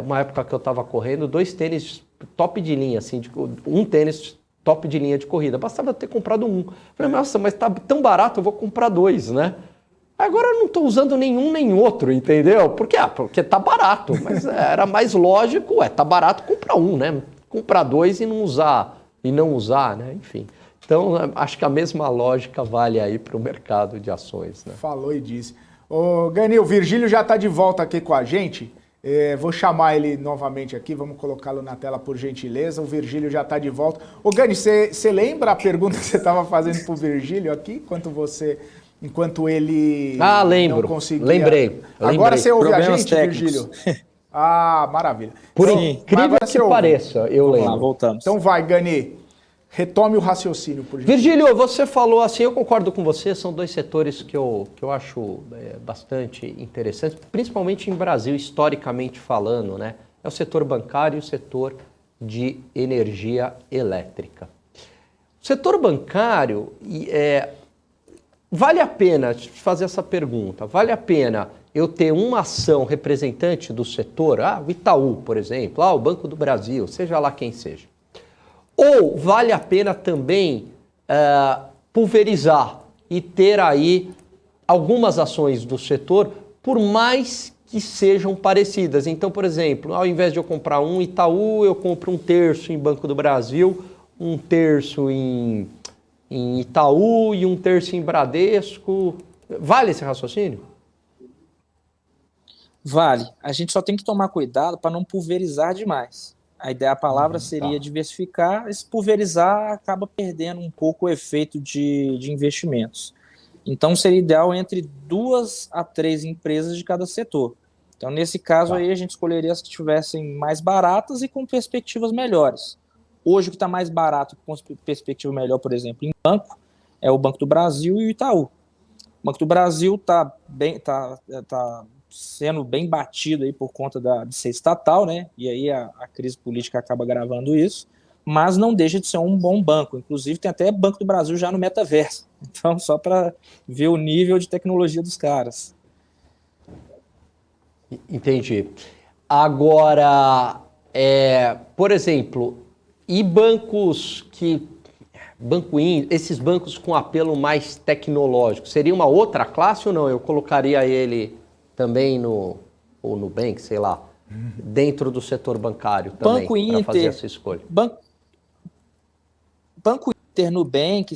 Uma época que eu estava correndo, 2 tênis top de linha, assim, um tênis top de linha de corrida. Bastava ter comprado um. Falei, nossa, mas tá tão barato, eu vou comprar 2, né? Agora eu não estou usando nenhum nem outro, entendeu? Porque tá barato, mas era mais lógico, tá barato, comprar um, né? Comprar 2 e não usar, né? Enfim. Então, acho que a mesma lógica vale aí para o mercado de ações, né? Falou e disse. Ô, Ganil, o Virgílio já está de volta aqui com a gente. Vou chamar ele novamente aqui, vamos colocá-lo na tela por gentileza. O Virgílio já está de volta. Ô Gani, você lembra a pergunta que você estava fazendo para o Virgílio aqui, enquanto ele lembro. não conseguia... Lembrei. Agora você ouve a gente, técnicos. Virgílio? Ah, maravilha. Por Então, incrível que pareça, eu Vamos lembro. lá, voltamos. Então vai, Gani. Retome o raciocínio, por gentileza. Virgílio, você falou assim, eu concordo com você, são dois setores que eu acho bastante interessantes, principalmente em Brasil, historicamente falando, né? É o setor bancário e o setor de energia elétrica. O setor bancário, vale a pena te fazer essa pergunta, vale a pena eu ter uma ação representante do setor, o Itaú, por exemplo, o Banco do Brasil, seja lá quem seja. Ou vale a pena também pulverizar e ter aí algumas ações do setor, por mais que sejam parecidas. Então, por exemplo, ao invés de eu comprar um Itaú, eu compro 1/3 em Banco do Brasil, 1/3 em Itaú e 1/3 em Bradesco. Vale esse raciocínio? Vale. A gente só tem que tomar cuidado para não pulverizar demais. A palavra seria diversificar, esse pulverizar acaba perdendo um pouco o efeito de investimentos. Então, seria ideal entre 2 a 3 empresas de cada setor. Então, nesse caso aí, a gente escolheria as que estivessem mais baratas e com perspectivas melhores. Hoje, o que está mais barato com perspectiva melhor, por exemplo, em banco, é o Banco do Brasil e o Itaú. O Banco do Brasil está sendo bem batido aí por conta de ser estatal, né? E aí a crise política acaba agravando isso, mas não deixa de ser um bom banco. Inclusive, tem até Banco do Brasil já no metaverso. Então, só para ver o nível de tecnologia dos caras. Entendi. Agora, por exemplo, e bancos esses bancos com apelo mais tecnológico, seria uma outra classe ou não? Eu colocaria ele também ou Nubank, sei lá, dentro do setor bancário também, para fazer essa escolha. Banco Inter, Nubank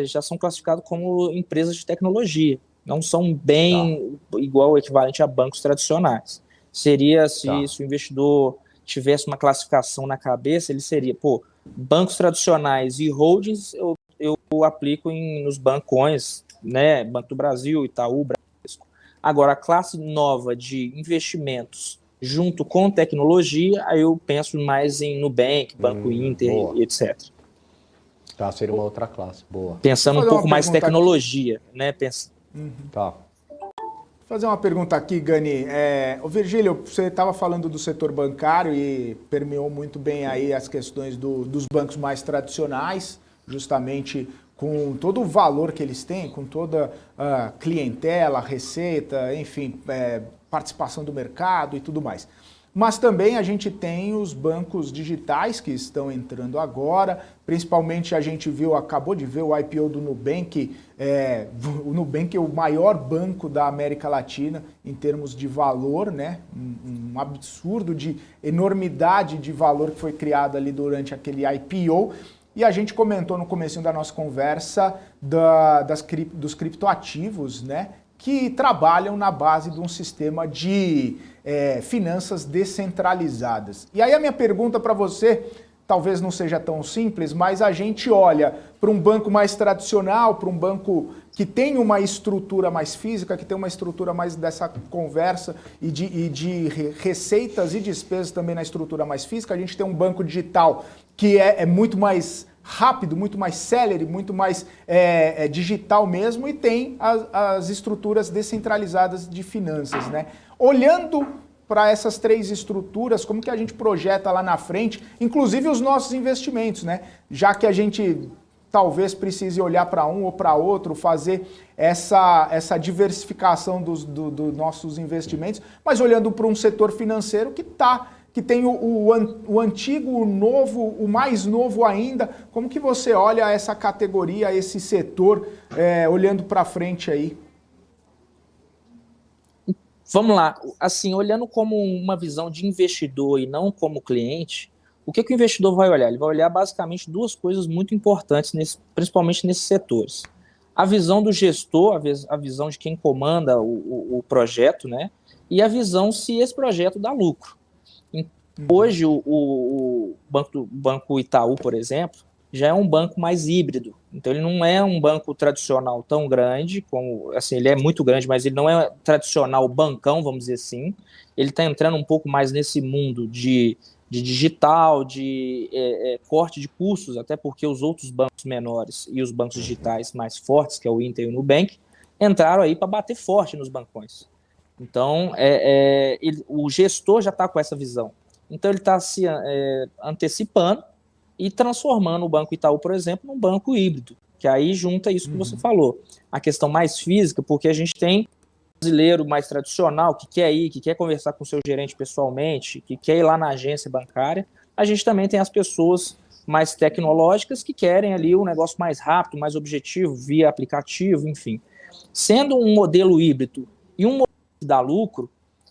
já são classificados como empresas de tecnologia. Não são bem igual o equivalente a bancos tradicionais. Seria se o investidor tivesse uma classificação na cabeça, ele seria, bancos tradicionais e holdings eu aplico nos bancões, né? Banco do Brasil, Itaú, Bradesco. Agora, a classe nova de investimentos junto com tecnologia, aí eu penso mais em Nubank, Banco Inter, etc. Tá, seria uma outra classe, boa. Pensando um pouco mais em tecnologia, né? Tá. Vou fazer uma pergunta aqui, Gani. O Virgílio, você estava falando do setor bancário e permeou muito bem aí as questões dos bancos mais tradicionais, justamente com todo o valor que eles têm, com toda a clientela, receita, enfim, participação do mercado e tudo mais. Mas também a gente tem os bancos digitais que estão entrando agora, principalmente a gente acabou de ver o IPO do Nubank. O Nubank é o maior banco da América Latina em termos de valor, né? Um absurdo de enormidade de valor que foi criado ali durante aquele IPO. E a gente comentou no comecinho da nossa conversa dos criptoativos, né? Que trabalham na base de um sistema de finanças descentralizadas. E aí a minha pergunta para você, talvez não seja tão simples, mas a gente olha para um banco mais tradicional, para um banco que tem uma estrutura mais física, que tem uma estrutura mais dessa conversa e de receitas e despesas também na estrutura mais física. A gente tem um banco digital que é muito mais rápido, muito mais célere, muito mais digital mesmo, e tem as estruturas descentralizadas de finanças, né? Olhando para essas três estruturas, como que a gente projeta lá na frente, inclusive os nossos investimentos, né? Já que a gente talvez precise olhar para um ou para outro, fazer essa diversificação dos nossos investimentos, mas olhando para um setor financeiro que tem o antigo, o novo, o mais novo ainda. Como que você olha essa categoria, esse setor, olhando para frente aí? Vamos lá. Assim, olhando como uma visão de investidor e não como cliente, o que o investidor vai olhar? Ele vai olhar basicamente duas coisas muito importantes, principalmente nesses setores. A visão do gestor, a visão de quem comanda o projeto, né? e a visão se esse projeto dá lucro. Hoje, o Banco Itaú, por exemplo, já é um banco mais híbrido. Então, ele não é um banco tradicional tão grande, como, assim, ele é muito grande, mas ele não é tradicional bancão, vamos dizer assim. Ele está entrando um pouco mais nesse mundo de digital, de corte de custos, até porque os outros bancos menores e os bancos digitais mais fortes, que é o Inter e o Nubank, entraram aí para bater forte nos bancões. Então, o gestor já está com essa visão. Então, ele está se antecipando e transformando o Banco Itaú, por exemplo, num banco híbrido, que aí junta isso que você falou, a questão mais física, porque a gente tem brasileiro mais tradicional, que quer ir, que quer conversar com o seu gerente pessoalmente, que quer ir lá na agência bancária. A gente também tem as pessoas mais tecnológicas que querem ali um negócio mais rápido, mais objetivo, via aplicativo, enfim. Sendo um modelo híbrido e um modelo que dá lucro,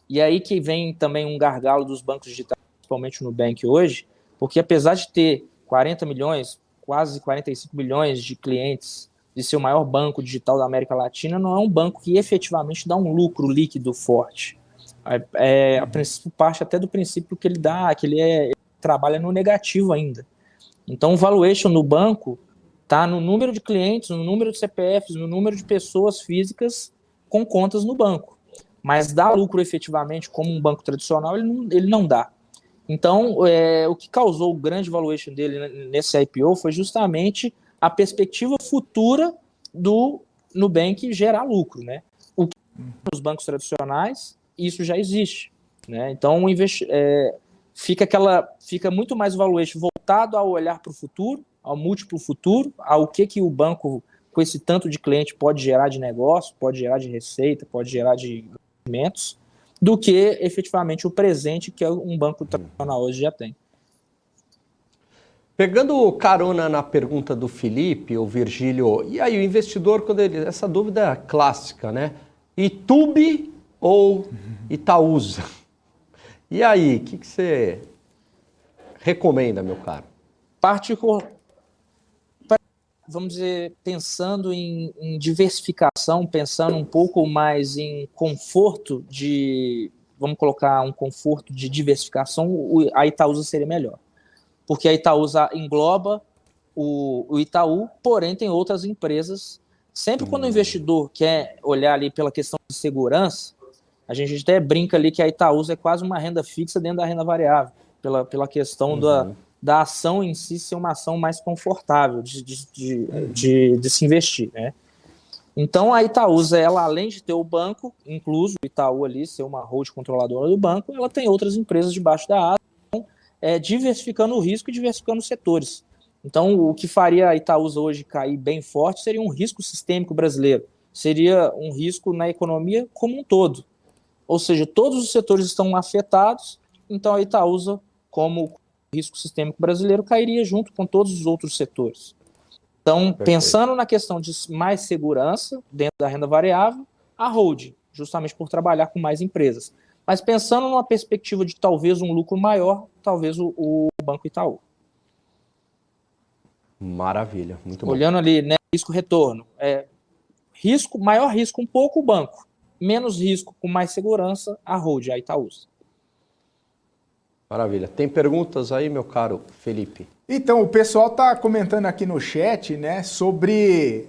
e aí que vem também um gargalo dos bancos digitais, principalmente no Nubank hoje, porque apesar de ter 40 milhões, quase 45 milhões de clientes, de ser o maior banco digital da América Latina, não é um banco que efetivamente dá um lucro líquido forte. A princípio, parte até do princípio que ele ele trabalha no negativo ainda. Então, o valuation no banco está no número de clientes, no número de CPFs, no número de pessoas físicas com contas no banco. Mas dá lucro efetivamente como um banco tradicional, ele não dá. Então, o que causou o grande valuation dele nesse IPO foi justamente a perspectiva futura do Nubank gerar lucro, né? O que nos bancos tradicionais, isso já existe, né? Então, fica muito mais valuation voltado ao olhar para o futuro, ao múltiplo futuro, ao que o banco, com esse tanto de cliente, pode gerar de negócio, pode gerar de receita, pode gerar de investimentos, do que efetivamente o presente que um banco tradicional hoje já tem. Pegando carona na pergunta do Felipe, ou Virgílio, e aí o investidor, essa dúvida clássica, né? Itube ou Itaúsa? E aí, o que você recomenda, meu caro? Vamos dizer, pensando em diversificação, pensando um pouco mais em conforto vamos colocar um conforto de diversificação, a Itaúsa seria melhor. Porque a Itaúsa engloba o Itaú, porém tem outras empresas. Sempre quando o investidor quer olhar ali pela questão de segurança, a gente até brinca ali que a Itaúsa é quase uma renda fixa dentro da renda variável, pela questão da ação em si ser uma ação mais confortável de se investir, né? Então, a Itaúsa, ela, além de ter o banco, incluso o Itaú ali, ser uma holding controladora do banco, ela tem outras empresas debaixo da asa, diversificando o risco e diversificando os setores. Então, o que faria a Itaúsa hoje cair bem forte seria um risco sistêmico brasileiro, seria um risco na economia como um todo. Ou seja, todos os setores estão afetados, então a Itaúsa, como risco sistêmico brasileiro, cairia junto com todos os outros setores. Então, pensando na questão de mais segurança dentro da renda variável, a holding, justamente por trabalhar com mais empresas. Mas pensando numa perspectiva de talvez um lucro maior, talvez o Banco Itaú. Maravilha, muito bom. Olhando ali, né, risco-retorno. Maior risco um pouco o banco, menos risco com mais segurança a holding, a Itaúsa. Maravilha. Tem perguntas aí, meu caro Felipe? Então, o pessoal está comentando aqui no chat, né, sobre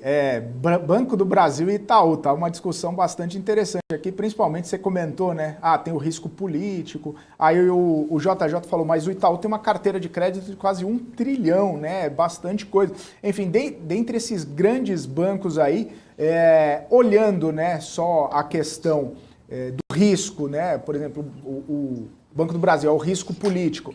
Banco do Brasil e Itaú, tá? Uma discussão bastante interessante aqui, principalmente você comentou, né, tem o risco político, aí o JJ falou, mas o Itaú tem uma carteira de crédito de quase 1 trilhão, né, bastante coisa. Enfim, dentre esses grandes bancos aí, olhando, né, só a questão do risco, né, por exemplo, o Banco do Brasil é o risco político,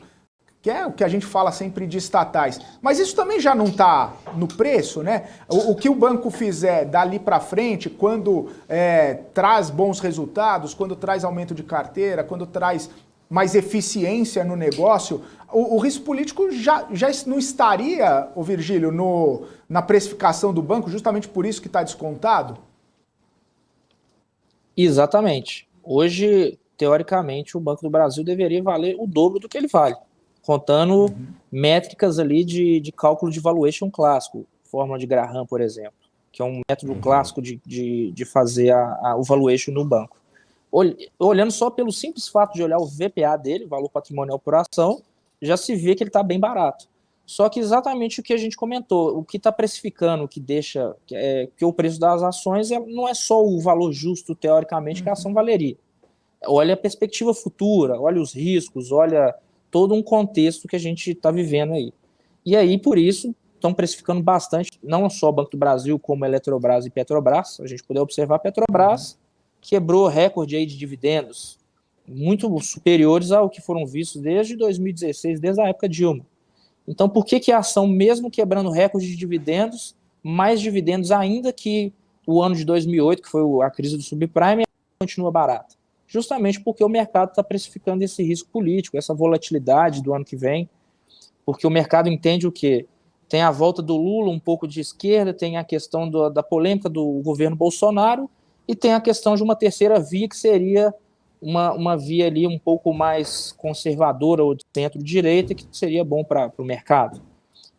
que é o que a gente fala sempre de estatais. Mas isso também já não está no preço, né? O que o banco fizer dali para frente, quando traz bons resultados, quando traz aumento de carteira, quando traz mais eficiência no negócio, o risco político já não estaria, ô Virgílio, na precificação do banco, justamente por isso que está descontado? Exatamente. Hoje, teoricamente, o Banco do Brasil deveria valer o dobro do que ele vale, contando métricas ali de cálculo de valuation clássico, fórmula de Graham, por exemplo, que é um método clássico de fazer o valuation no banco. olhando só pelo simples fato de olhar o VPA dele, valor patrimonial por ação, já se vê que ele está bem barato. Só que exatamente o que a gente comentou, o que está precificando, o que deixa que o preço das ações não é só o valor justo, teoricamente, que a ação valeria. Olha a perspectiva futura, olha os riscos, olha todo um contexto que a gente está vivendo aí. E aí, por isso, estão precificando bastante, não só o Banco do Brasil, como a Eletrobras e Petrobras. A gente poder observar, a Petrobras quebrou recorde aí de dividendos, muito superiores ao que foram vistos desde 2016, desde a época de Dilma. Então, por que a ação, mesmo quebrando recorde de dividendos, mais dividendos ainda que o ano de 2008, que foi a crise do subprime, continua barata? Justamente porque o mercado está precificando esse risco político, essa volatilidade do ano que vem, porque o mercado entende o quê? Tem a volta do Lula um pouco de esquerda, tem a questão da polêmica do governo Bolsonaro e tem a questão de uma terceira via, que seria uma via ali um pouco mais conservadora ou de centro-direita, que seria bom para o mercado.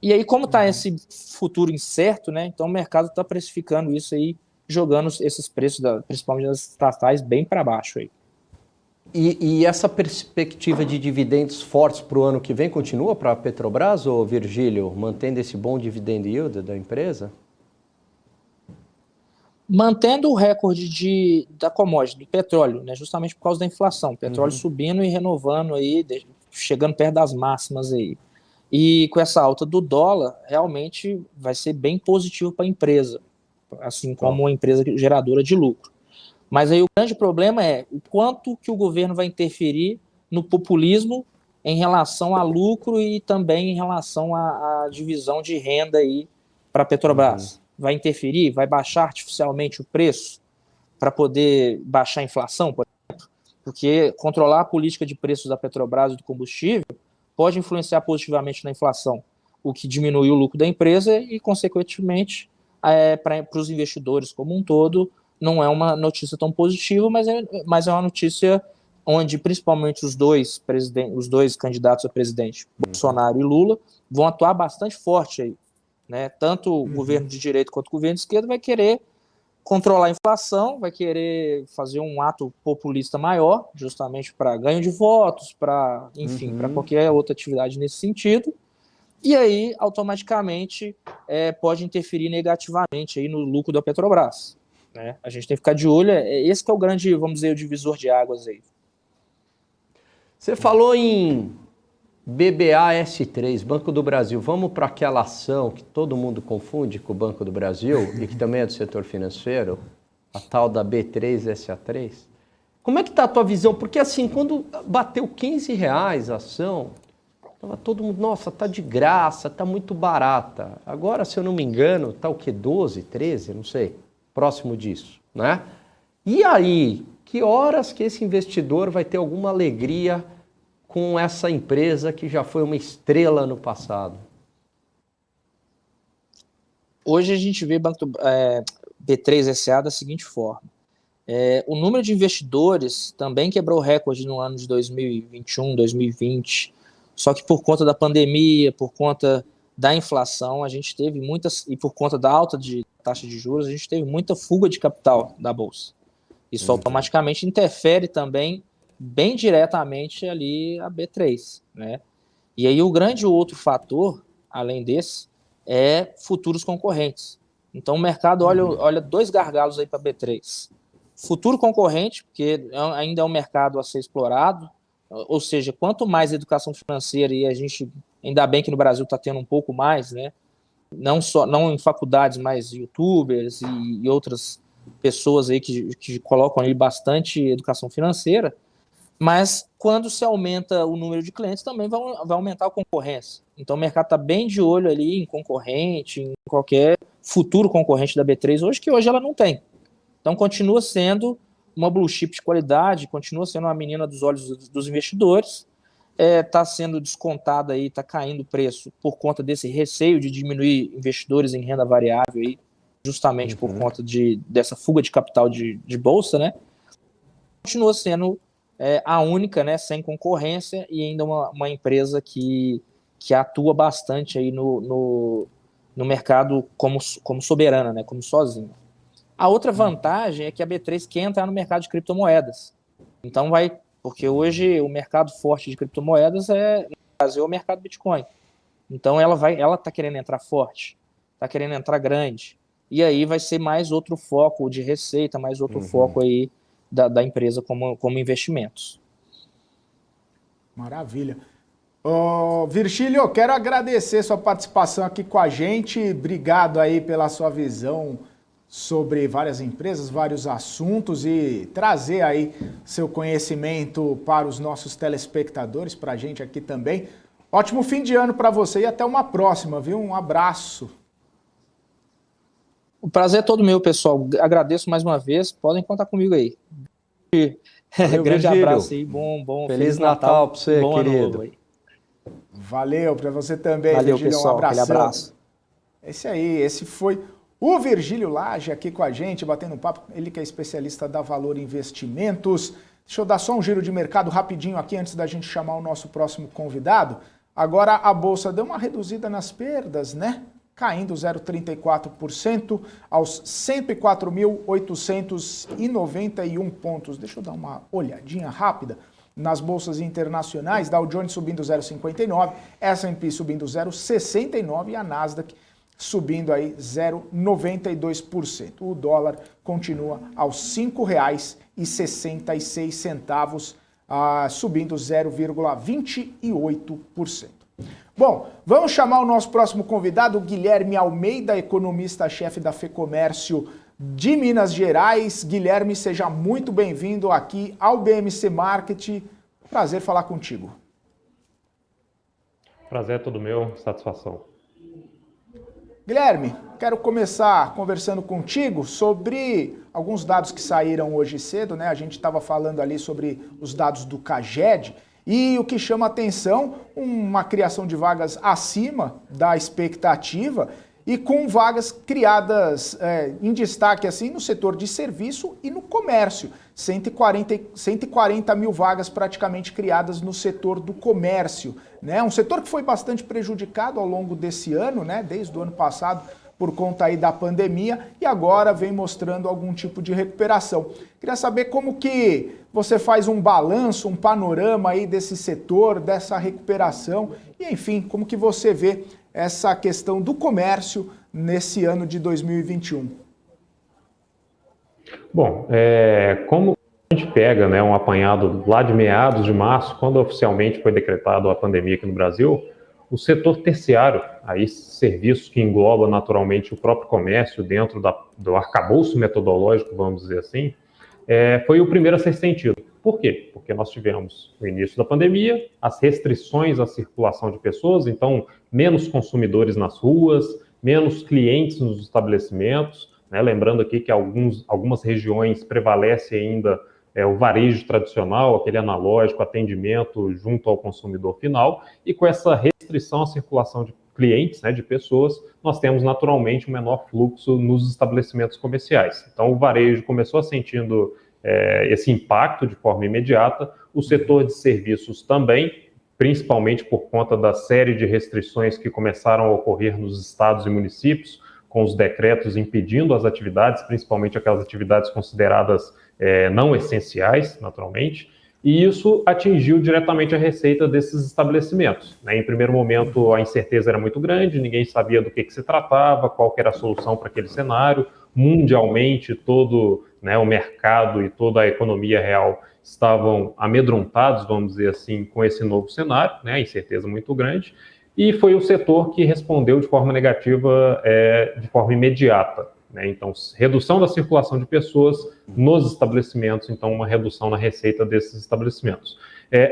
E aí, como está esse futuro incerto, né? Então o mercado está precificando isso aí, jogando esses preços, principalmente das estatais, bem para baixo aí. E essa perspectiva de dividendos fortes para o ano que vem continua para a Petrobras, ou Virgílio, mantendo esse bom dividend yield da empresa? Mantendo o recorde da commodity, do petróleo, né, justamente por causa da inflação, o petróleo subindo e renovando aí, chegando perto das máximas aí. E com essa alta do dólar, realmente vai ser bem positivo para a empresa, assim como uma empresa geradora de lucro. Mas aí o grande problema é o quanto que o governo vai interferir no populismo em relação a lucro e também em relação à divisão de renda aí para a Petrobras. Vai interferir? Vai baixar artificialmente o preço para poder baixar a inflação, por exemplo? Porque controlar a política de preços da Petrobras e do combustível pode influenciar positivamente na inflação, o que diminui o lucro da empresa e, consequentemente, para os investidores como um todo, não é uma notícia tão positiva, mas é uma notícia onde principalmente os dois candidatos a presidente, Bolsonaro e Lula, vão atuar bastante forte aí. Né? Tanto o governo de direita quanto o governo de esquerda vai querer controlar a inflação, vai querer fazer um ato populista maior, justamente para ganho de votos, para, enfim, para qualquer outra atividade nesse sentido. E aí, automaticamente, pode interferir negativamente aí no lucro da Petrobras. Né? A gente tem que ficar de olho, esse que é o grande, vamos dizer, o divisor de águas aí. Você falou em BBAS3, Banco do Brasil. Vamos para aquela ação que todo mundo confunde com o Banco do Brasil e que também é do setor financeiro, a tal da B3SA3. Como é que está a tua visão? Porque assim, quando bateu R$15 a ação, tava todo mundo, nossa, tá de graça, tá muito barata. Agora, se eu não me engano, tá o quê? 12, 13, não sei, próximo disso, né? E aí, que horas que esse investidor vai ter alguma alegria com essa empresa que já foi uma estrela no passado? Hoje a gente vê B3SA da seguinte forma. O número de investidores também quebrou recorde no ano de 2021, 2020, só que por conta da pandemia, por conta da inflação, a gente teve e por conta da alta de taxa de juros, a gente teve muita fuga de capital da Bolsa. Isso automaticamente interfere também bem diretamente ali a B3, né? E aí o grande outro fator, além desse, é futuros concorrentes. Então o mercado olha dois gargalos aí para a B3. Futuro concorrente, porque ainda é um mercado a ser explorado, ou seja, quanto mais educação financeira, e a gente, ainda bem que no Brasil está tendo um pouco mais, né? Não em faculdades, mas youtubers e outras pessoas aí que colocam ali bastante educação financeira. Mas quando se aumenta o número de clientes, também vai aumentar a concorrência. Então o mercado está bem de olho ali em concorrente, em qualquer futuro concorrente da B3 hoje, que hoje ela não tem. Então continua sendo uma blue chip de qualidade, continua sendo uma menina dos olhos dos investidores, está sendo descontada aí, está caindo o preço por conta desse receio de diminuir investidores em renda variável aí, justamente por conta dessa fuga de capital de bolsa, né? Continua sendo a única, né, sem concorrência, e ainda uma empresa que atua bastante aí no mercado como soberana, né, como sozinha. A outra vantagem é que a B3 quer entrar no mercado de criptomoedas. Então porque hoje o mercado forte de criptomoedas no Brasil é o mercado Bitcoin. Então ela tá querendo entrar forte, tá querendo entrar grande. E aí vai ser mais outro foco de receita, mais outro foco aí da empresa como investimentos. Maravilha. Virgílio, eu quero agradecer sua participação aqui com a gente. Obrigado aí pela sua visão sobre várias empresas, vários assuntos e trazer aí seu conhecimento para os nossos telespectadores, para a gente aqui também. Ótimo fim de ano para você e até uma próxima, viu? Um abraço. O prazer é todo meu, pessoal. Agradeço mais uma vez. Podem contar comigo aí. Valeu, grande Virgílio. abraço aí. Feliz Natal para você, querido. Valeu, para você também, Valeu, Virgílio. pessoal. Um abração. Aquele abraço. Esse foi o Virgílio Lage aqui com a gente, batendo um papo. Ele que é especialista da Valor Investimentos. Deixa eu dar só um giro de mercado rapidinho aqui antes da gente chamar o nosso próximo convidado. Agora a Bolsa deu uma reduzida nas perdas, né? Caindo 0,34% aos 104.891 pontos. Deixa eu dar uma olhadinha rápida nas bolsas internacionais. Dow Jones subindo 0,59%, S&P subindo 0,69% e a Nasdaq subindo aí 0,92%. O dólar continua aos R$ 5,66, subindo 0,28%. Bom, vamos chamar o nosso próximo convidado, Guilherme Almeida, economista-chefe da FEComércio de Minas Gerais. Guilherme, seja muito bem-vindo aqui ao BMC Market. Prazer falar contigo. Prazer é todo meu, satisfação. Guilherme, quero começar conversando contigo sobre alguns dados que saíram hoje cedo, né? A gente estava falando ali sobre os dados do CAGED. E o que chama atenção, uma criação de vagas acima da expectativa e com vagas criadas em destaque assim no setor de serviço e no comércio. 140 mil vagas praticamente criadas no setor do comércio, né? Um setor que foi bastante prejudicado ao longo desse ano, né? Desde o ano passado, por conta aí da pandemia, e agora vem mostrando algum tipo de recuperação. Queria saber como que você faz um balanço, um panorama aí desse setor, dessa recuperação, e enfim, como que você vê essa questão do comércio nesse ano de 2021? Bom, como a gente pega, né, um apanhado lá de meados de março, quando oficialmente foi decretada a pandemia aqui no Brasil, o setor terciário, aí serviços que engloba naturalmente o próprio comércio dentro do arcabouço metodológico, vamos dizer assim, foi o primeiro a ser sentido. Por quê? Porque nós tivemos o início da pandemia, as restrições à circulação de pessoas, então menos consumidores nas ruas, menos clientes nos estabelecimentos, né? Lembrando aqui que algumas regiões prevalece ainda o varejo tradicional, aquele analógico, atendimento junto ao consumidor final, e com essa restrição à circulação de clientes, né, de pessoas, nós temos naturalmente um menor fluxo nos estabelecimentos comerciais. Então o varejo começou sentindo esse impacto de forma imediata, o setor de serviços também, principalmente por conta da série de restrições que começaram a ocorrer nos estados e municípios, com os decretos impedindo as atividades, principalmente aquelas atividades consideradas não essenciais, naturalmente, e isso atingiu diretamente a receita desses estabelecimentos, né? Em primeiro momento, a incerteza era muito grande, ninguém sabia do que se tratava, qual que era a solução para aquele cenário. Mundialmente, todo, né, o mercado e toda a economia real estavam amedrontados, vamos dizer assim, com esse novo cenário, né? Incerteza muito grande, e foi o setor que respondeu de forma negativa, de forma imediata. Então, redução da circulação de pessoas nos estabelecimentos, então uma redução na receita desses estabelecimentos.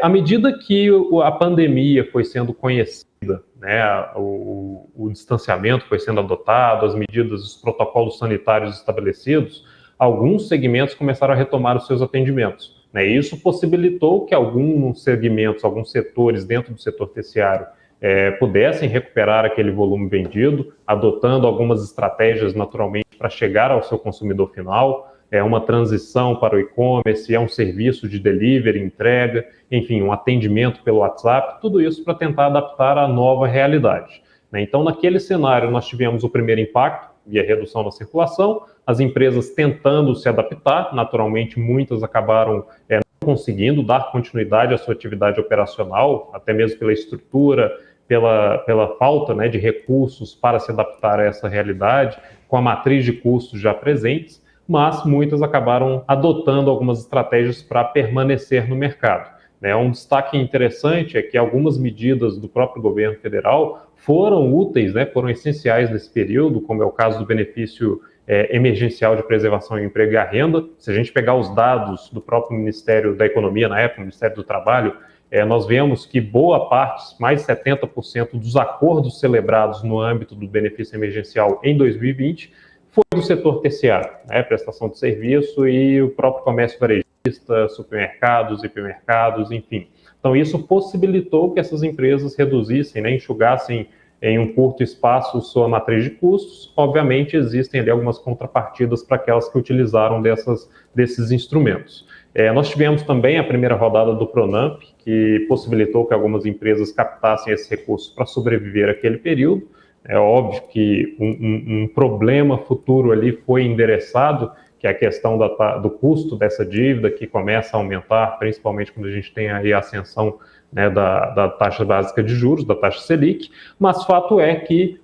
À medida que a pandemia foi sendo conhecida, né, o distanciamento foi sendo adotado, as medidas, os protocolos sanitários estabelecidos, alguns segmentos começaram a retomar os seus atendimentos, né? E isso possibilitou que alguns segmentos, alguns setores dentro do setor terciário pudessem recuperar aquele volume vendido, adotando algumas estratégias naturalmente para chegar ao seu consumidor final, uma transição para o e-commerce, um serviço de delivery, entrega, enfim, um atendimento pelo WhatsApp, tudo isso para tentar adaptar à nova realidade, né? Então, naquele cenário, nós tivemos o primeiro impacto, via redução da circulação, as empresas tentando se adaptar, naturalmente muitas acabaram não conseguindo dar continuidade à sua atividade operacional, até mesmo pela estrutura, pela falta, né, de recursos para se adaptar a essa realidade, com a matriz de custos já presentes, mas muitas acabaram adotando algumas estratégias para permanecer no mercado. Um destaque interessante é que algumas medidas do próprio governo federal foram úteis, né, foram essenciais nesse período, como é o caso do benefício emergencial de preservação do emprego e a renda. Se a gente pegar os dados do próprio Ministério da Economia, na época, Ministério do Trabalho, nós vemos que boa parte, mais de 70% dos acordos celebrados no âmbito do benefício emergencial em 2020 foi do setor terciário, né, prestação de serviço e o próprio comércio varejista, supermercados, hipermercados, enfim. Então, isso possibilitou que essas empresas reduzissem, né, enxugassem em um curto espaço sua matriz de custos. Obviamente, existem ali algumas contrapartidas para aquelas que utilizaram desses instrumentos. Nós tivemos também a primeira rodada do Pronamp, que possibilitou que algumas empresas captassem esses recursos para sobreviver àquele período. É óbvio que um problema futuro ali foi endereçado, que é a questão do custo dessa dívida, que começa a aumentar, principalmente quando a gente tem aí a ascensão, né, da taxa básica de juros, da taxa Selic, mas fato é que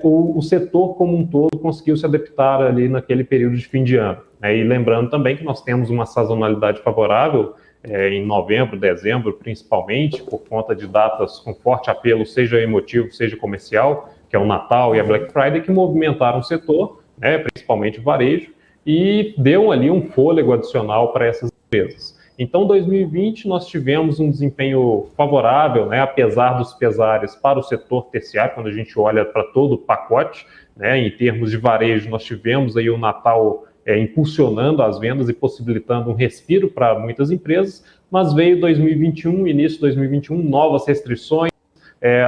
o setor como um todo conseguiu se adaptar ali naquele período de fim de ano. E lembrando também que nós temos uma sazonalidade favorável em novembro, dezembro, principalmente, por conta de datas com forte apelo, seja emotivo, seja comercial, que é o Natal e a Black Friday, que movimentaram o setor, né, principalmente o varejo, e deu ali um fôlego adicional para essas empresas. Então, 2020, nós tivemos um desempenho favorável, né, apesar dos pesares para o setor terciário, quando a gente olha para todo o pacote, né, em termos de varejo, nós tivemos aí o Natal impulsionando as vendas e possibilitando um respiro para muitas empresas, mas veio 2021, início de 2021, novas restrições,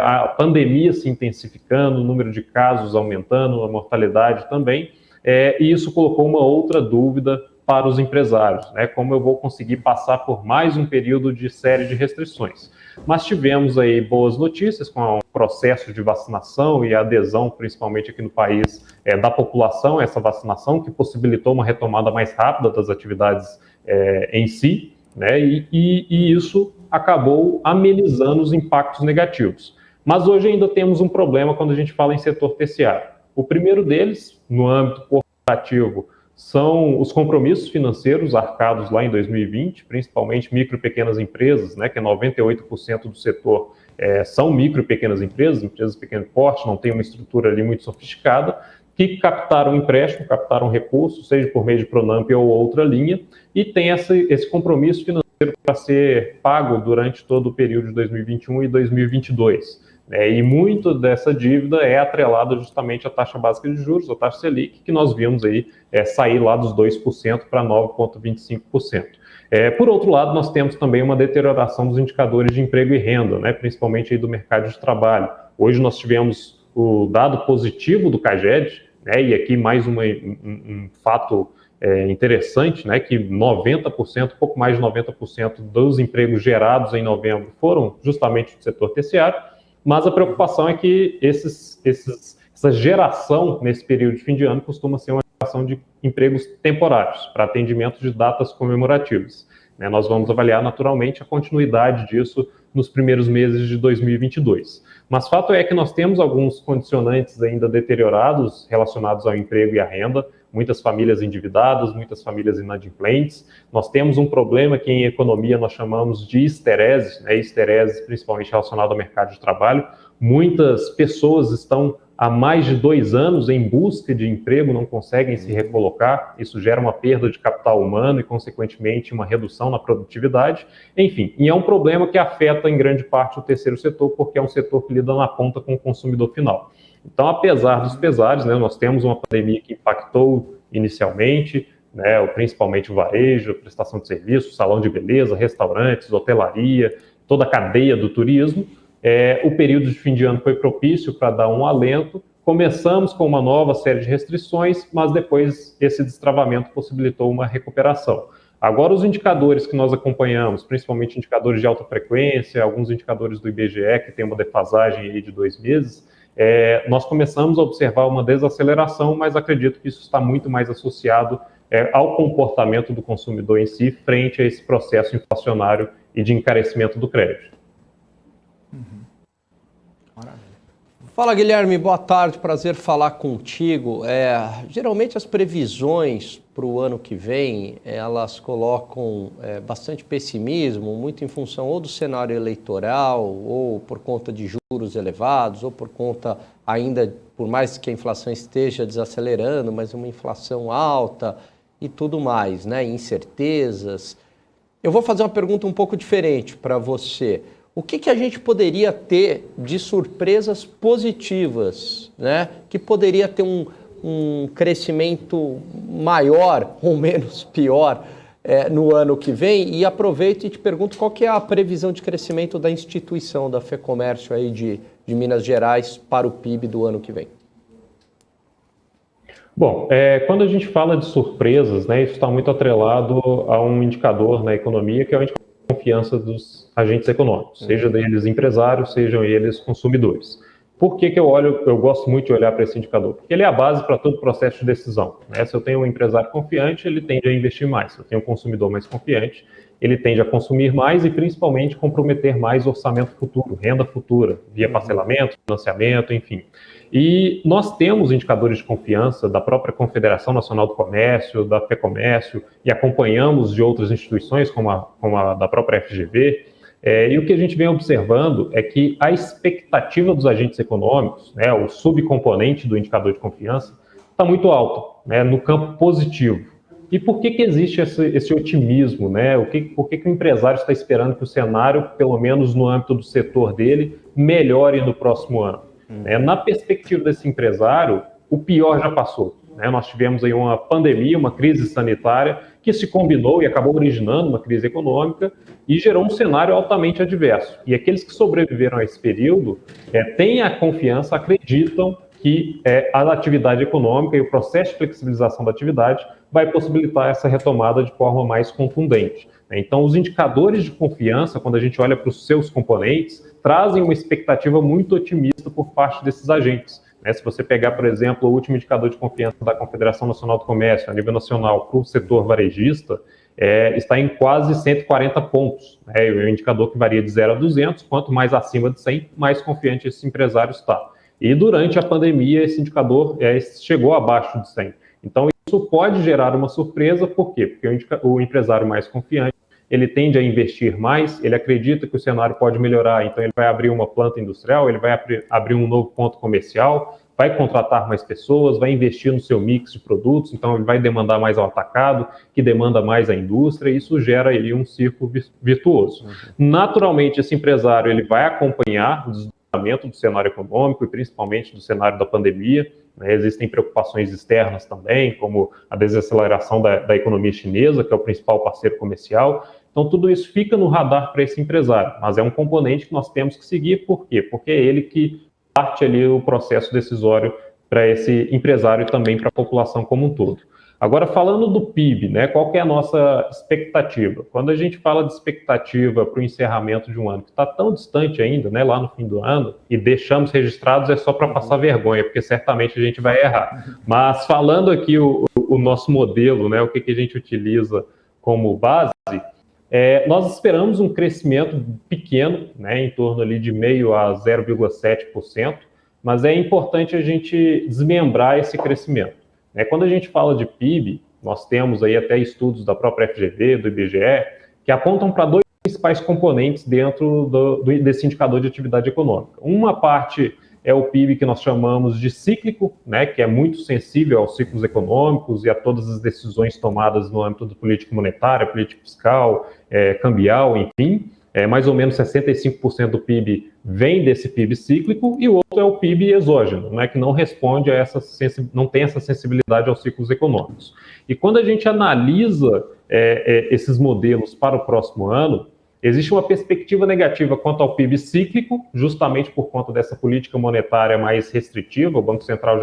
a pandemia se intensificando, o número de casos aumentando, a mortalidade também, e isso colocou uma outra dúvida para os empresários, né? Como eu vou conseguir passar por mais um período de série de restrições. Mas tivemos aí boas notícias com o processo de vacinação e a adesão, principalmente aqui no país, da população a essa vacinação, que possibilitou uma retomada mais rápida das atividades em si, né? E isso acabou amenizando os impactos negativos. Mas hoje ainda temos um problema quando a gente fala em setor terciário. O primeiro deles, no âmbito corporativo, são os compromissos financeiros arcados lá em 2020, principalmente micro e pequenas empresas, né, que 98% do setor são micro e pequenas empresas de pequeno porte, não tem uma estrutura ali muito sofisticada, que captaram empréstimo, captaram recursos, seja por meio de Pronamp ou outra linha, e tem esse compromisso financeiro para ser pago durante todo o período de 2021 e 2022. E muito dessa dívida é atrelada justamente à taxa básica de juros, a taxa Selic, que nós vimos aí sair lá dos 2% para 9,25%. Por outro lado, nós temos também uma deterioração dos indicadores de emprego e renda, né, principalmente aí do mercado de trabalho. Hoje nós tivemos o dado positivo do CAGED, né, e aqui mais um fato interessante, né, que 90%, pouco mais de 90% dos empregos gerados em novembro foram justamente do setor terciário, mas a preocupação é que essa geração nesse período de fim de ano costuma ser uma geração de empregos temporários para atendimento de datas comemorativas. Nós vamos avaliar naturalmente a continuidade disso nos primeiros meses de 2022. Mas fato é que nós temos alguns condicionantes ainda deteriorados relacionados ao emprego e à renda, muitas famílias endividadas, muitas famílias inadimplentes. Nós temos um problema que em economia nós chamamos de histereses, né? Histereses principalmente relacionado ao mercado de trabalho. Muitas pessoas estão há mais de 2 anos em busca de emprego, não conseguem se recolocar, isso gera uma perda de capital humano e, consequentemente, uma redução na produtividade. Enfim, e é um problema que afeta em grande parte o terceiro setor, porque é um setor que lida na ponta com o consumidor final. Então, apesar dos pesares, né, nós temos uma pandemia que impactou inicialmente, né, principalmente o varejo, a prestação de serviços, salão de beleza, restaurantes, hotelaria, toda a cadeia do turismo. O período de fim de ano foi propício para dar um alento. Começamos com uma nova série de restrições, mas depois esse destravamento possibilitou uma recuperação. Agora, os indicadores que nós acompanhamos, principalmente indicadores de alta frequência, alguns indicadores do IBGE, que tem uma defasagem aí de 2 meses, nós começamos a observar uma desaceleração, mas acredito que isso está muito mais associado ao comportamento do consumidor em si frente a esse processo inflacionário e de encarecimento do crédito. Fala, Guilherme, boa tarde, prazer falar contigo. Geralmente as previsões para o ano que vem, elas colocam bastante pessimismo, muito em função ou do cenário eleitoral, ou por conta de juros elevados, ou por conta ainda, por mais que a inflação esteja desacelerando, mas uma inflação alta e tudo mais, né? Incertezas. Eu vou fazer uma pergunta um pouco diferente para você. O que a gente poderia ter de surpresas positivas, né? Que poderia ter um crescimento maior ou menos pior no ano que vem? E aproveito e te pergunto qual que é a previsão de crescimento da instituição da FEComércio aí de Minas Gerais para o PIB do ano que vem. Bom, quando a gente fala de surpresas, né, isso está muito atrelado a um indicador na economia, que é o indicador de confiança dos agentes econômicos, seja eles empresários, sejam eles consumidores. Por que eu gosto muito de olhar para esse indicador? Porque ele é a base para todo o processo de decisão, né? Se eu tenho um empresário confiante, ele tende a investir mais. Se eu tenho um consumidor mais confiante, ele tende a consumir mais e, principalmente, comprometer mais orçamento futuro, renda futura, via parcelamento, financiamento, enfim. E nós temos indicadores de confiança da própria Confederação Nacional do Comércio, da FEComércio, e acompanhamos de outras instituições, como a da própria FGV. E o que a gente vem observando é que a expectativa dos agentes econômicos, né, o subcomponente do indicador de confiança, está muito alto, né, no campo positivo. E por que existe esse otimismo, né? Por que o empresário está esperando que o cenário, pelo menos no âmbito do setor dele, melhore no próximo ano? Na perspectiva desse empresário, o pior já passou, né? Nós tivemos aí uma pandemia, uma crise sanitária, que se combinou e acabou originando uma crise econômica e gerou um cenário altamente adverso. E aqueles que sobreviveram a esse período têm a confiança, acreditam que a atividade econômica e o processo de flexibilização da atividade vai possibilitar essa retomada de forma mais contundente. Então, os indicadores de confiança, quando a gente olha para os seus componentes, trazem uma expectativa muito otimista por parte desses agentes. Se você pegar, por exemplo, o último indicador de confiança da Confederação Nacional do Comércio, a nível nacional, para o setor varejista, está em quase 140 pontos. É um indicador que varia de 0 a 200, quanto mais acima de 100, mais confiante esse empresário está. E durante a pandemia, esse indicador chegou abaixo de 100. Então, isso pode gerar uma surpresa, por quê? Porque o empresário mais confiante, ele tende a investir mais, ele acredita que o cenário pode melhorar, então ele vai abrir uma planta industrial, ele vai abrir um novo ponto comercial, vai contratar mais pessoas, vai investir no seu mix de produtos, então ele vai demandar mais ao atacado, que demanda mais a indústria, e isso gera aí um círculo virtuoso. Naturalmente, esse empresário ele vai acompanhar o desdobramento do cenário econômico e principalmente do cenário da pandemia. Existem preocupações externas também, como a desaceleração da economia chinesa, que é o principal parceiro comercial. Então, tudo isso fica no radar para esse empresário, mas é um componente que nós temos que seguir. Por quê? Porque é ele que parte ali o processo decisório para esse empresário e também para a população como um todo. Agora, falando do PIB, né, qual que é a nossa expectativa? Quando a gente fala de expectativa para o encerramento de um ano que está tão distante ainda, né, lá no fim do ano, e deixamos registrados é só para passar vergonha, porque certamente a gente vai errar. Mas falando aqui o nosso modelo, né, o que a gente utiliza como base, nós esperamos um crescimento pequeno, né, em torno ali de 0,5% a 0,7%, mas é importante a gente desmembrar esse crescimento. Quando a gente fala de PIB, nós temos aí até estudos da própria FGV, do IBGE, que apontam para dois principais componentes dentro desse indicador de atividade econômica. Uma parte é o PIB que nós chamamos de cíclico, né, que é muito sensível aos ciclos econômicos e a todas as decisões tomadas no âmbito da política monetária, política fiscal, cambial, enfim. Mais ou menos 65% do PIB vem desse PIB cíclico e o outro é o PIB exógeno, né, que não responde a não tem essa sensibilidade aos ciclos econômicos. E quando a gente analisa esses modelos para o próximo ano, existe uma perspectiva negativa quanto ao PIB cíclico, justamente por conta dessa política monetária mais restritiva. O Banco Central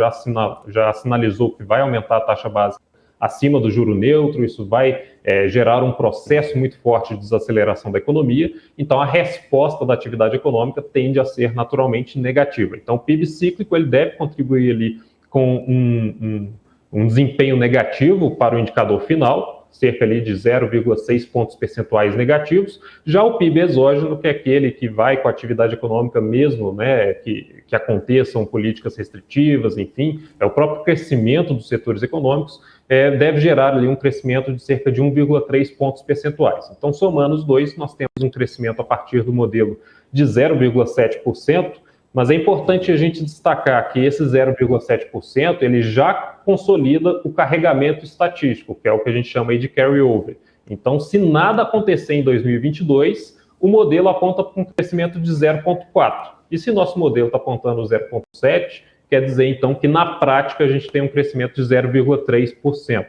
já sinalizou que vai aumentar a taxa básica acima do juro neutro, isso vai gerar um processo muito forte de desaceleração da economia, então a resposta da atividade econômica tende a ser naturalmente negativa. Então o PIB cíclico ele deve contribuir ali com um desempenho negativo para o indicador final, cerca ali de 0,6 pontos percentuais negativos. Já o PIB exógeno, que é aquele que vai com a atividade econômica mesmo, né, que aconteçam políticas restritivas, enfim, é o próprio crescimento dos setores econômicos, deve gerar ali um crescimento de cerca de 1,3 pontos percentuais. Então, somando os dois, nós temos um crescimento a partir do modelo de 0,7%, mas é importante a gente destacar que esse 0,7% ele já consolida o carregamento estatístico, que é o que a gente chama aí de carry-over. Então, se nada acontecer em 2022, o modelo aponta para um crescimento de 0,4%. E se nosso modelo está apontando 0,7%, quer dizer, então, que na prática a gente tem um crescimento de 0,3%.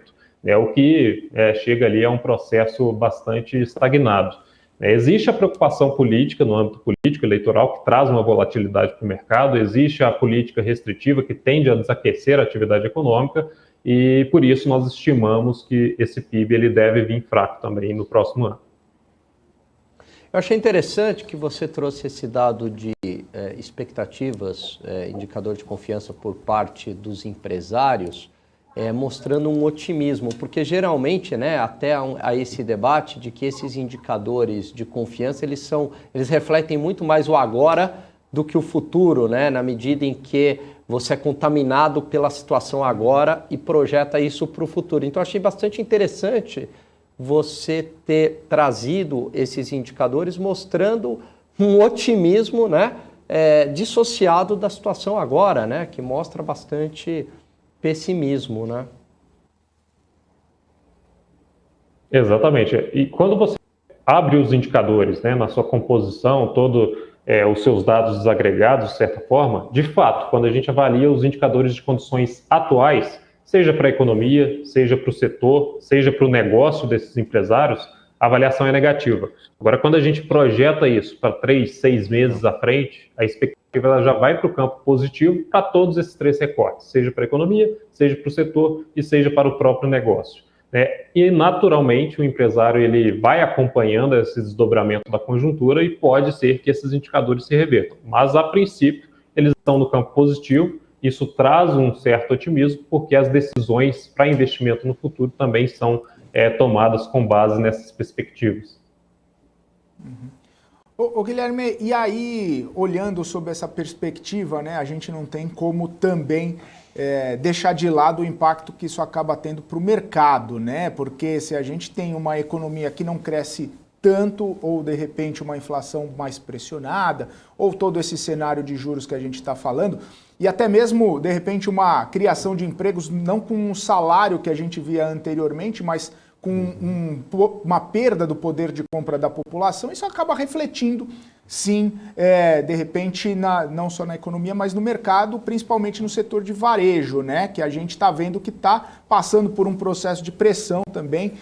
O que chega ali a um processo bastante estagnado. Existe a preocupação política no âmbito político eleitoral, que traz uma volatilidade para o mercado, existe a política restritiva, que tende a desaquecer a atividade econômica, e por isso nós estimamos que esse PIB ele deve vir fraco também no próximo ano. Eu achei interessante que você trouxe esse dado de expectativas, indicador de confiança por parte dos empresários, mostrando um otimismo, porque geralmente, né, até a esse debate de que esses indicadores de confiança, eles refletem muito mais o agora do que o futuro, né, na medida em que você é contaminado pela situação agora e projeta isso para o futuro. Então, achei bastante interessante você ter trazido esses indicadores mostrando um otimismo, né, dissociado da situação agora, né, que mostra bastante pessimismo, né? Exatamente. E quando você abre os indicadores, né, na sua composição, todos os seus dados desagregados, de certa forma, de fato, quando a gente avalia os indicadores de condições atuais, seja para a economia, seja para o setor, seja para o negócio desses empresários, a avaliação é negativa. Agora, quando a gente projeta isso para 3, 6 meses à frente, a expectativa ela já vai para o campo positivo para todos esses 3 recortes, seja para a economia, seja para o setor e seja para o próprio negócio. E, naturalmente, o empresário ele vai acompanhando esse desdobramento da conjuntura e pode ser que esses indicadores se revertam. Mas, a princípio, eles estão no campo positivo. Isso traz um certo otimismo, porque as decisões para investimento no futuro também são tomadas com base nessas perspectivas. Ô Guilherme, e aí, olhando sob essa perspectiva, né, a gente não tem como também deixar de lado o impacto que isso acaba tendo para o mercado, né? Porque se a gente tem uma economia que não cresce tanto, ou de repente uma inflação mais pressionada, ou todo esse cenário de juros que a gente está falando, e até mesmo, de repente, uma criação de empregos não com um salário que a gente via anteriormente, mas com uma perda do poder de compra da população, isso acaba refletindo, sim, de repente, não só na economia, mas no mercado, principalmente no setor de varejo, né? Que a gente está vendo que está passando por um processo de pressão também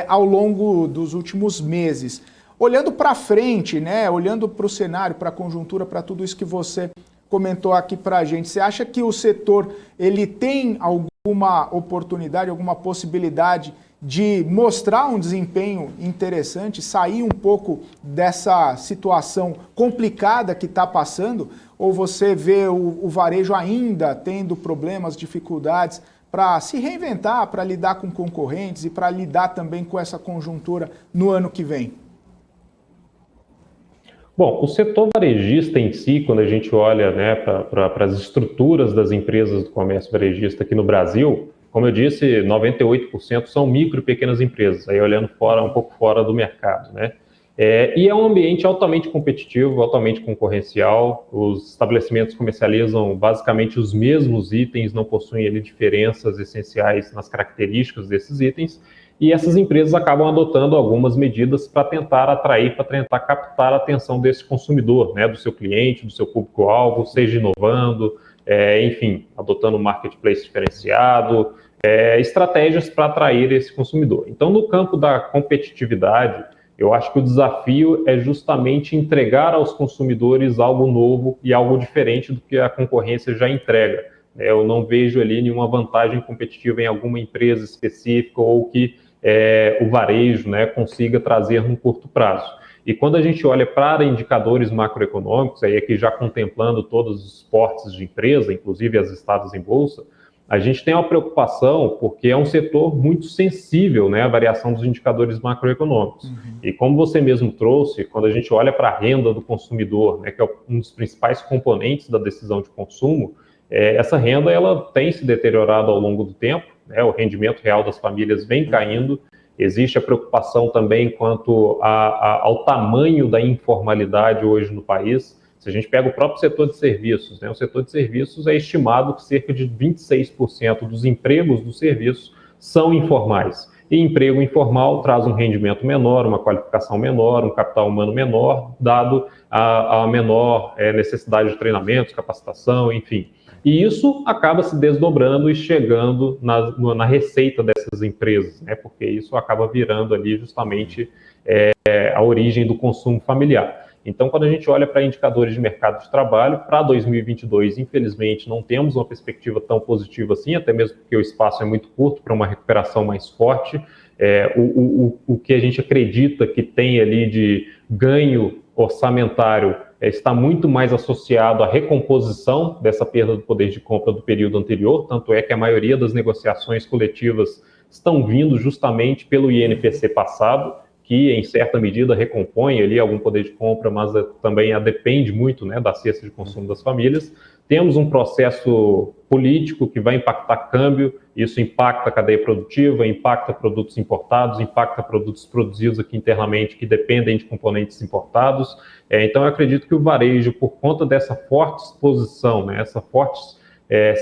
ao longo dos últimos meses. Olhando para frente, né? Olhando para o cenário, para a conjuntura, para tudo isso que você comentou aqui para a gente, você acha que o setor ele tem alguma oportunidade, alguma possibilidade de mostrar um desempenho interessante, sair um pouco dessa situação complicada que está passando, ou você vê o varejo ainda tendo problemas, dificuldades para se reinventar, para lidar com concorrentes e para lidar também com essa conjuntura no ano que vem? Bom, o setor varejista em si, quando a gente olha, né, para as estruturas das empresas do comércio varejista aqui no Brasil, como eu disse, 98% são micro e pequenas empresas, aí olhando fora, um pouco fora do mercado, né? E é um ambiente altamente competitivo, altamente concorrencial, os estabelecimentos comercializam basicamente os mesmos itens, não possuem ali diferenças essenciais nas características desses itens, e essas empresas acabam adotando algumas medidas para tentar atrair, para tentar captar a atenção desse consumidor, né, do seu cliente, do seu público-alvo, seja inovando, enfim, adotando um marketplace diferenciado, estratégias para atrair esse consumidor. Então, no campo da competitividade, eu acho que o desafio é justamente entregar aos consumidores algo novo e algo diferente do que a concorrência já entrega. Eu não vejo ali nenhuma vantagem competitiva em alguma empresa específica ou que o varejo, né, consiga trazer no curto prazo. E quando a gente olha para indicadores macroeconômicos, aí aqui já contemplando todos os portes de empresa, inclusive as listadas em bolsa, a gente tem uma preocupação porque é um setor muito sensível, né, à variação dos indicadores macroeconômicos. E como você mesmo trouxe, quando a gente olha para a renda do consumidor, né, que é um dos principais componentes da decisão de consumo, essa renda ela tem se deteriorado ao longo do tempo, né, o rendimento real das famílias vem caindo. Existe a preocupação também quanto ao tamanho da informalidade hoje no país. Se a gente pega o próprio setor de serviços, né, o setor de serviços é estimado que cerca de 26% dos empregos do serviço são informais. E emprego informal traz um rendimento menor, uma qualificação menor, um capital humano menor, dado a menor necessidade de treinamentos, capacitação, enfim. E isso acaba se desdobrando e chegando na receita dessas empresas, né, porque isso acaba virando ali justamente a origem do consumo familiar. Então, quando a gente olha para indicadores de mercado de trabalho, para 2022, infelizmente, não temos uma perspectiva tão positiva assim, até mesmo porque o espaço é muito curto para uma recuperação mais forte. O que a gente acredita que tem ali de ganho orçamentário está muito mais associado à recomposição dessa perda do poder de compra do período anterior, tanto é que a maioria das negociações coletivas estão vindo justamente pelo INPC passado, que em certa medida recompõe ali algum poder de compra, mas também depende muito, né, da cesta de consumo das famílias. Temos um processo político que vai impactar câmbio, isso impacta a cadeia produtiva, impacta produtos importados, impacta produtos produzidos aqui internamente que dependem de componentes importados. Então, eu acredito que o varejo, por conta dessa forte exposição, né, essa forte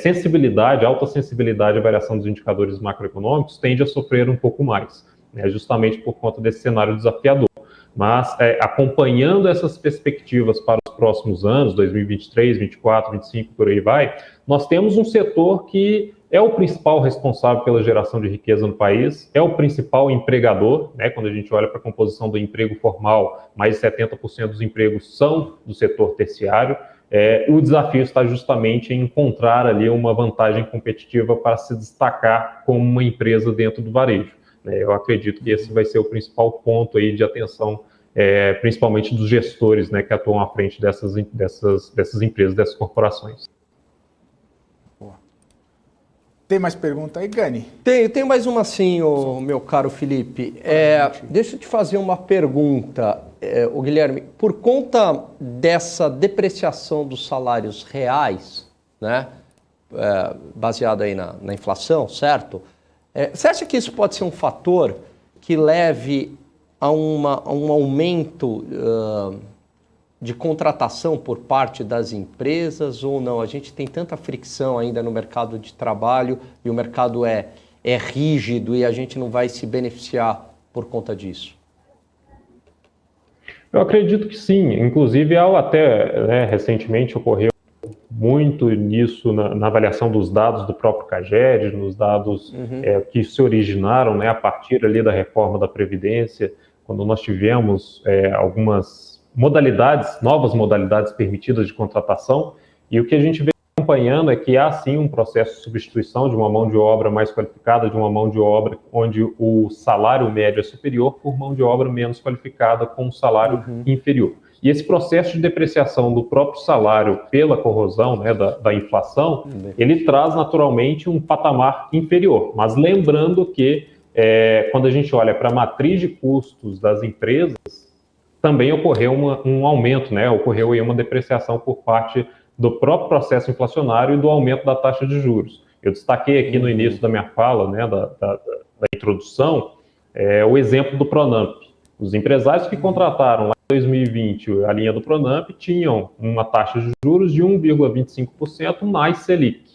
sensibilidade, alta sensibilidade à variação dos indicadores macroeconômicos, tende a sofrer um pouco mais, né, justamente por conta desse cenário desafiador. Mas, acompanhando essas perspectivas para os próximos anos, 2023, 2024, 2025, por aí vai, nós temos um setor que é o principal responsável pela geração de riqueza no país, é o principal empregador, né? Quando a gente olha para a composição do emprego formal, mais de 70% dos empregos são do setor terciário. O desafio está justamente em encontrar ali uma vantagem competitiva para se destacar como uma empresa dentro do varejo. Eu acredito que esse vai ser o principal ponto aí de atenção, principalmente dos gestores, né, que atuam à frente dessas empresas, dessas corporações. Tem mais pergunta aí, Gani? Tem mais uma sim, meu caro Felipe. Deixa eu te fazer uma pergunta, Guilherme. Por conta dessa depreciação dos salários reais, né, baseado aí na inflação, certo? Você acha que isso pode ser um fator que leve a um aumento de contratação por parte das empresas ou não? A gente tem tanta fricção ainda no mercado de trabalho e o mercado é rígido e a gente não vai se beneficiar por conta disso. Eu acredito que sim. Inclusive, até recentemente ocorreu muito nisso na avaliação dos dados do próprio CAGED, nos dados que se originaram, né, a partir ali da reforma da Previdência, quando nós tivemos algumas novas modalidades permitidas de contratação, e o que a gente vem acompanhando é que há sim um processo de substituição de uma mão de obra mais qualificada, de uma mão de obra onde o salário médio é superior, por mão de obra menos qualificada com um salário inferior. E esse processo de depreciação do próprio salário pela corrosão, né, da inflação, ele traz naturalmente um patamar inferior. Mas lembrando que quando a gente olha para a matriz de custos das empresas, também ocorreu um aumento, né, ocorreu aí uma depreciação por parte do próprio processo inflacionário e do aumento da taxa de juros. Eu destaquei aqui no início da minha fala, né, da introdução, o exemplo do Pronamp. Os empresários que contrataram lá em 2020 a linha do Pronamp tinham uma taxa de juros de 1,25% mais Selic.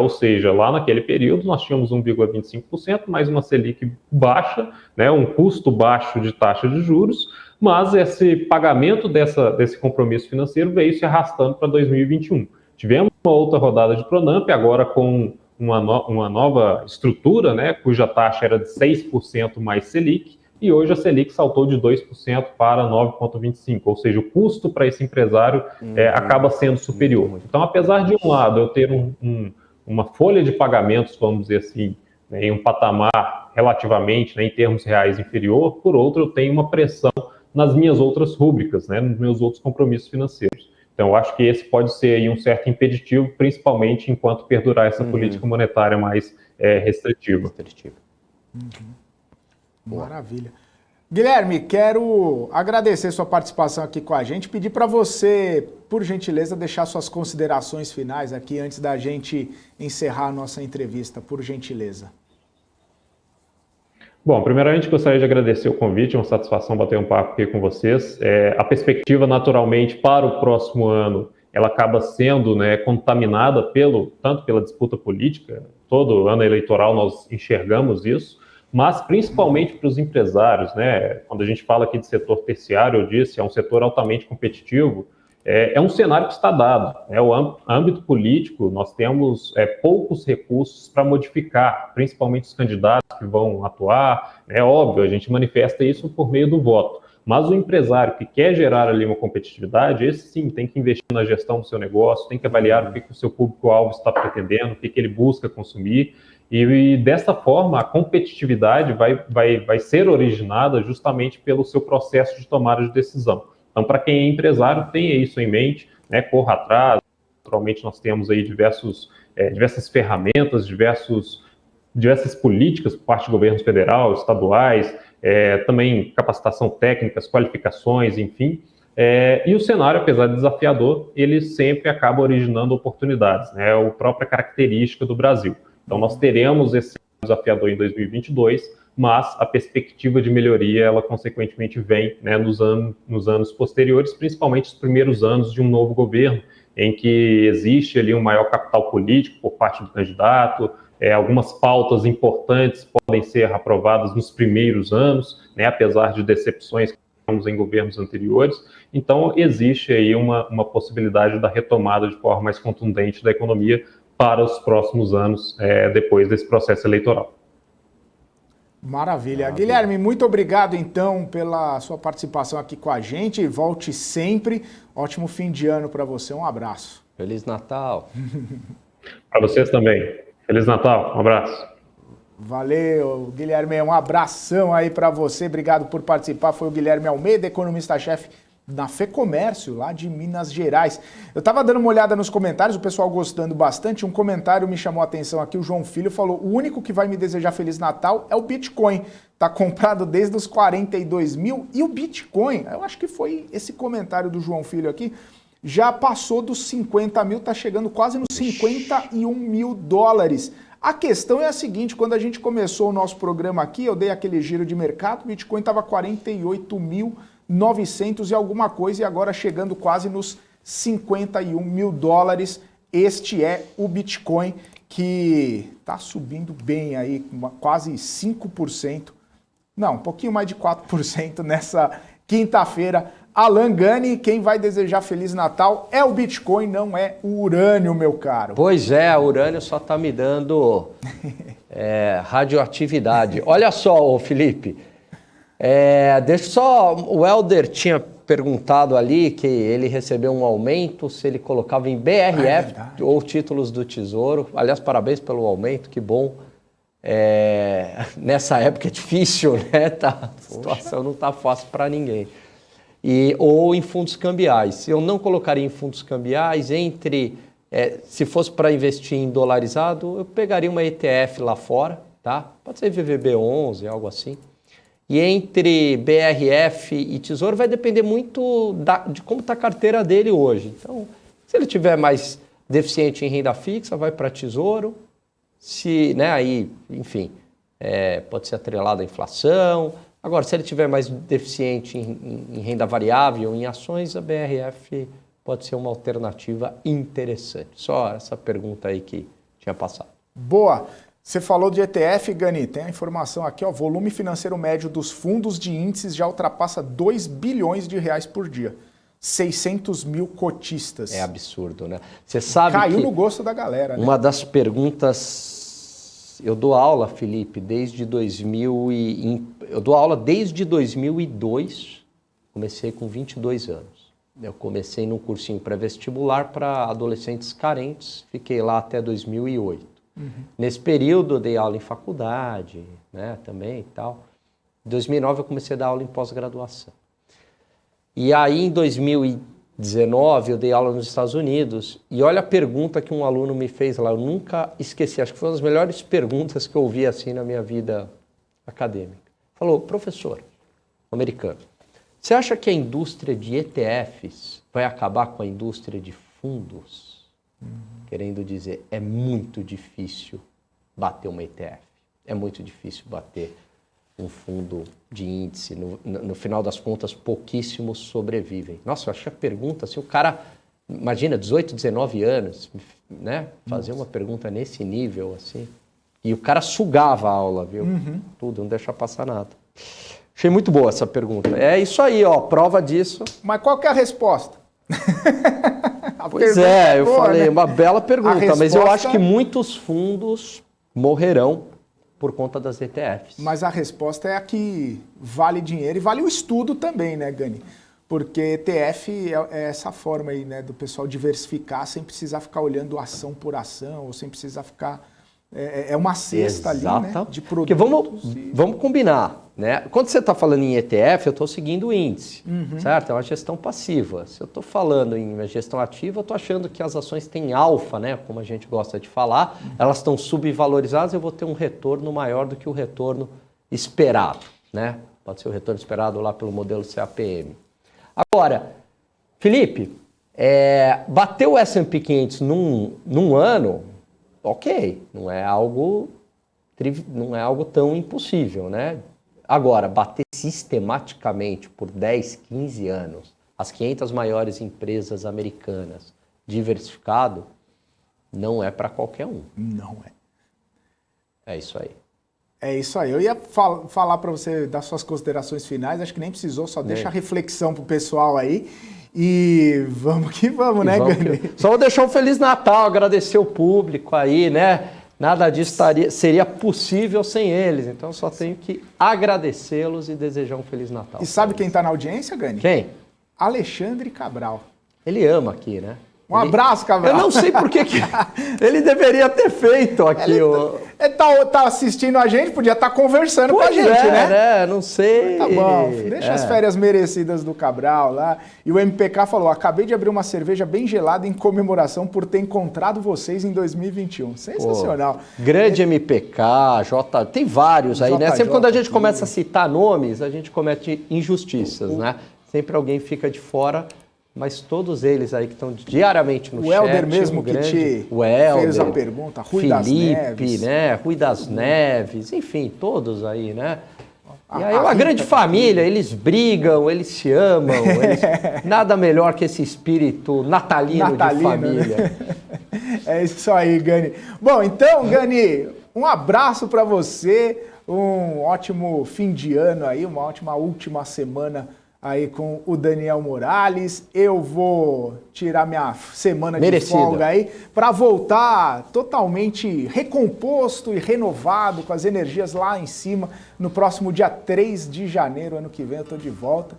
Ou seja, lá naquele período nós tínhamos 1,25% mais uma Selic baixa, né, um custo baixo de taxa de juros, mas esse pagamento desse compromisso financeiro veio se arrastando para 2021. Tivemos uma outra rodada de Pronamp, agora com uma nova estrutura, né, cuja taxa era de 6% mais Selic, e hoje a Selic saltou de 2% para 9,25%, ou seja, o custo para esse empresário acaba sendo superior. Então, apesar de um lado eu ter uma folha de pagamentos, vamos dizer assim, né, em um patamar relativamente, né, em termos reais inferior, por outro eu tenho uma pressão nas minhas outras rúbricas, né, nos meus outros compromissos financeiros. Então, eu acho que esse pode ser aí um certo impeditivo, principalmente enquanto perdurar essa política monetária mais restritiva. Maravilha. Guilherme, quero agradecer sua participação aqui com a gente, pedir para você, por gentileza, deixar suas considerações finais aqui antes da gente encerrar a nossa entrevista, por gentileza. Bom, primeiramente gostaria de agradecer o convite, é uma satisfação bater um papo aqui com vocês. A perspectiva, naturalmente, para o próximo ano, ela acaba sendo, né, contaminada tanto pela disputa política, todo ano eleitoral nós enxergamos isso, mas principalmente para os empresários, né? Quando a gente fala aqui de setor terciário, eu disse, é um setor altamente competitivo, é um cenário que está dado. O âmbito político, nós temos poucos recursos para modificar, principalmente os candidatos que vão atuar. É óbvio, a gente manifesta isso por meio do voto. Mas o empresário que quer gerar ali uma competitividade, esse sim tem que investir na gestão do seu negócio, tem que avaliar o que o seu público-alvo está pretendendo, o que ele busca consumir. E dessa forma, a competitividade vai ser originada justamente pelo seu processo de tomada de decisão. Então, para quem é empresário, tenha isso em mente, né, corra atrás. Naturalmente, nós temos aí diversas ferramentas, diversas políticas por parte de governos federal, estaduais, também capacitação técnica, qualificações, enfim. E o cenário, apesar de desafiador, ele sempre acaba originando oportunidades, né, é a própria característica do Brasil. Então, nós teremos esse desafiador em 2022, mas a perspectiva de melhoria, ela consequentemente vem, né, nos anos posteriores, principalmente os primeiros anos de um novo governo, em que existe ali um maior capital político por parte do candidato, algumas pautas importantes podem ser aprovadas nos primeiros anos, né, apesar de decepções que tivemos em governos anteriores. Então, existe aí uma possibilidade da retomada de forma mais contundente da economia para os próximos anos, depois desse processo eleitoral. Maravilha. Guilherme, muito obrigado, então, pela sua participação aqui com a gente. Volte sempre. Ótimo fim de ano para você. Um abraço. Feliz Natal. Para vocês também. Feliz Natal. Um abraço. Valeu, Guilherme. Um abração aí para você. Obrigado por participar. Foi o Guilherme Almeida, economista-chefe na FEComércio, lá de Minas Gerais. Eu estava dando uma olhada nos comentários, o pessoal gostando bastante. Um comentário me chamou a atenção aqui, o João Filho falou: o único que vai me desejar Feliz Natal é o Bitcoin. Tá comprado desde os 42 mil. E o Bitcoin, eu acho que foi esse comentário do João Filho aqui, já passou dos 50 mil, tá chegando quase nos 51 mil dólares. A questão é a seguinte: quando a gente começou o nosso programa aqui, eu dei aquele giro de mercado, o Bitcoin estava 48.900 e alguma coisa, e agora chegando quase nos 51 mil dólares. Este é o Bitcoin, que está subindo bem aí, quase 5%, não, um pouquinho mais de 4% nessa quinta-feira. Alan Gani, quem vai desejar Feliz Natal é o Bitcoin, não é o urânio, meu caro. Pois é, o urânio só está me dando radioatividade. Olha só, Felipe, deixa só, o Helder tinha perguntado ali que ele recebeu um aumento, se ele colocava em BRF ou títulos do Tesouro. Aliás, parabéns pelo aumento, que bom. Nessa época é difícil, né? A situação não está fácil para ninguém. Ou em fundos cambiais. Eu não colocaria em fundos cambiais, se fosse para investir em dolarizado, eu pegaria uma ETF lá fora, tá? Pode ser VVB11, algo assim. E entre BRF e Tesouro vai depender muito de como está a carteira dele hoje. Então, se ele tiver mais deficiente em renda fixa, vai para Tesouro. Aí, enfim, pode ser atrelado à inflação. Agora, se ele tiver mais deficiente em renda variável, em ações, a BRF pode ser uma alternativa interessante. Só essa pergunta aí que tinha passado. Boa. Você falou de ETF, Gani, tem a informação aqui, ó, volume financeiro médio dos fundos de índices já ultrapassa 2 bilhões de reais por dia. 600 mil cotistas. É absurdo, né? Você sabe Caiu que no gosto da galera, né? Uma das perguntas... Eu dou aula, Felipe, desde 2002, comecei com 22 anos. Eu comecei num cursinho pré-vestibular para adolescentes carentes, fiquei lá até 2008. Nesse período eu dei aula em faculdade, né, também e tal. Em 2009 eu comecei a dar aula em pós-graduação. E aí em 2010 19, eu dei aula nos Estados Unidos, e olha a pergunta que um aluno me fez lá, eu nunca esqueci, acho que foi uma das melhores perguntas que eu ouvi assim na minha vida acadêmica. Falou, professor americano, você acha que a indústria de ETFs vai acabar com a indústria de fundos? Querendo dizer, é muito difícil bater uma ETF, é muito difícil bater um fundo de índice. No final das contas, pouquíssimos sobrevivem. Nossa, eu achei a pergunta, assim, o cara, imagina, 18, 19 anos, né? Fazer uma pergunta nesse nível, assim. E o cara sugava a aula, viu? Tudo, não deixa passar nada. Achei muito boa essa pergunta. É isso aí, ó, prova disso. Mas qual que é a resposta? Pois é, eu boa, falei, né? uma bela pergunta, resposta... mas eu acho que muitos fundos morrerão por conta das ETFs. Mas a resposta é a que vale dinheiro e vale o estudo também, né, Gani? Porque ETF é essa forma aí, né, do pessoal diversificar sem precisar ficar olhando ação por ação, ou sem precisar ficar... É uma cesta ali, né, de Porque produtos. vamos combinar, né? Quando você está falando em ETF, eu estou seguindo o índice, certo? É uma gestão passiva. Se eu estou falando em uma gestão ativa, eu estou achando que as ações têm alfa, né? Como a gente gosta de falar, elas estão subvalorizadas, eu vou ter um retorno maior do que o retorno esperado, né? Pode ser o retorno esperado lá pelo modelo CAPM. Agora, Felipe, bateu o S&P 500 num ano, ok, não é algo tão impossível, né? Agora, bater sistematicamente por 10, 15 anos as 500 maiores empresas americanas diversificado, não é para qualquer um. Não é. É isso aí. É isso aí. Eu ia falar para você das suas considerações finais, acho que nem precisou, só deixa a reflexão pro pessoal aí. E vamos que vamos, né, Gani? Só vou deixar um Feliz Natal, agradecer o público aí, né? Nada disso seria possível sem eles. Então só tenho que agradecê-los e desejar um Feliz Natal. E sabe quem está na audiência, Gani? Quem? Alexandre Cabral. Ele ama aqui, né? Um abraço, Cabral. Eu não sei por que ele deveria ter feito aqui. Ele tá assistindo a gente, podia estar conversando com a gente, né? Não sei. Tá bom, deixa as férias merecidas do Cabral lá. E o MPK falou, acabei de abrir uma cerveja bem gelada em comemoração por ter encontrado vocês em 2021. Sensacional. Grande MPK, tem vários aí, né? Sempre quando a gente começa a citar nomes, a gente comete injustiças, né? Sempre alguém fica de fora. Mas todos eles aí que estão diariamente no chat. O Helder mesmo que te fez a pergunta, Rui das Neves. Felipe, né? Rui das Neves, enfim, todos aí, né? E aí uma grande família, eles brigam, eles se amam, nada melhor que esse espírito natalino de família. Né? É isso aí, Gani. Bom, então, Gani, um abraço para você, um ótimo fim de ano aí, uma ótima última semana aí com o Daniel Morales. Eu vou tirar minha semana de folga aí para voltar totalmente recomposto e renovado, com as energias lá em cima. No próximo dia 3 de janeiro, ano que vem, eu tô de volta.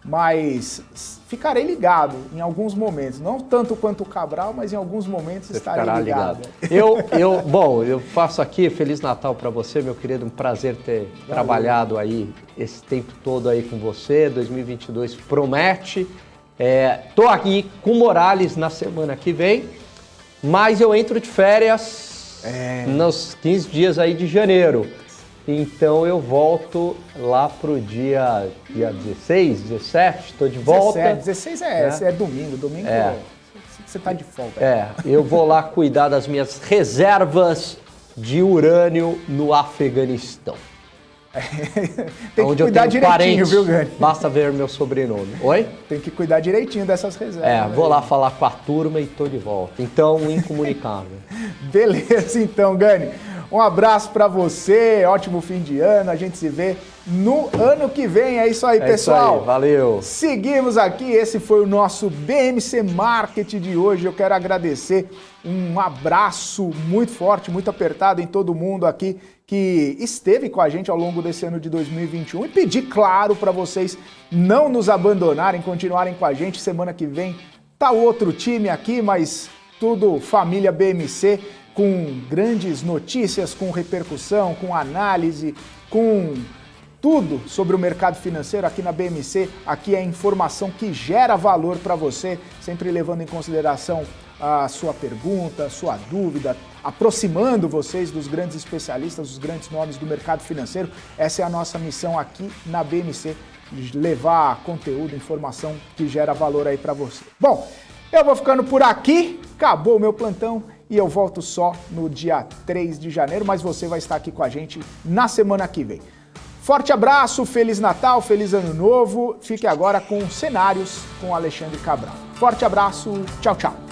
Mas ficarei ligado em alguns momentos. Não tanto quanto o Cabral, mas em alguns momentos estarei ligado. Eu faço aqui Feliz Natal para você, meu querido. Um prazer ter trabalhado aí esse tempo todo aí com você. 2022 promete. Tô aqui com o Morales na semana que vem, mas eu entro de férias nos 15 dias aí de janeiro. Então eu volto lá pro dia 16, 17, estou de volta. 16 é domingo, você tá de folga. Eu vou lá cuidar das minhas reservas de urânio no Afeganistão. Tem que cuidar direitinho, viu, Gani? Basta ver meu sobrenome. Oi? Tem que cuidar direitinho dessas reservas. Vou lá falar com a turma e tô de volta. Então, incomunicável. Beleza, então, Gani. Um abraço para você, ótimo fim de ano, a gente se vê no ano que vem. É isso aí, pessoal. Isso aí, valeu. Seguimos aqui, esse foi o nosso BMC Market de hoje. Eu quero agradecer, um abraço muito forte, muito apertado em todo mundo aqui que esteve com a gente ao longo desse ano de 2021 e pedir, claro, para vocês não nos abandonarem, continuarem com a gente. Semana que vem tá outro time aqui, mas tudo família BMC, com grandes notícias, com repercussão, com análise, com tudo sobre o mercado financeiro aqui na BMC. Aqui é informação que gera valor para você, sempre levando em consideração a sua pergunta, a sua dúvida, aproximando vocês dos grandes especialistas, dos grandes nomes do mercado financeiro. Essa é a nossa missão aqui na BMC, levar conteúdo, informação que gera valor aí para você. Bom, eu vou ficando por aqui, acabou o meu plantão e eu volto só no dia 3 de janeiro, mas você vai estar aqui com a gente na semana que vem. Forte abraço, Feliz Natal, Feliz Ano Novo. Fique agora com Cenários com Alexandre Cabral. Forte abraço, tchau, tchau.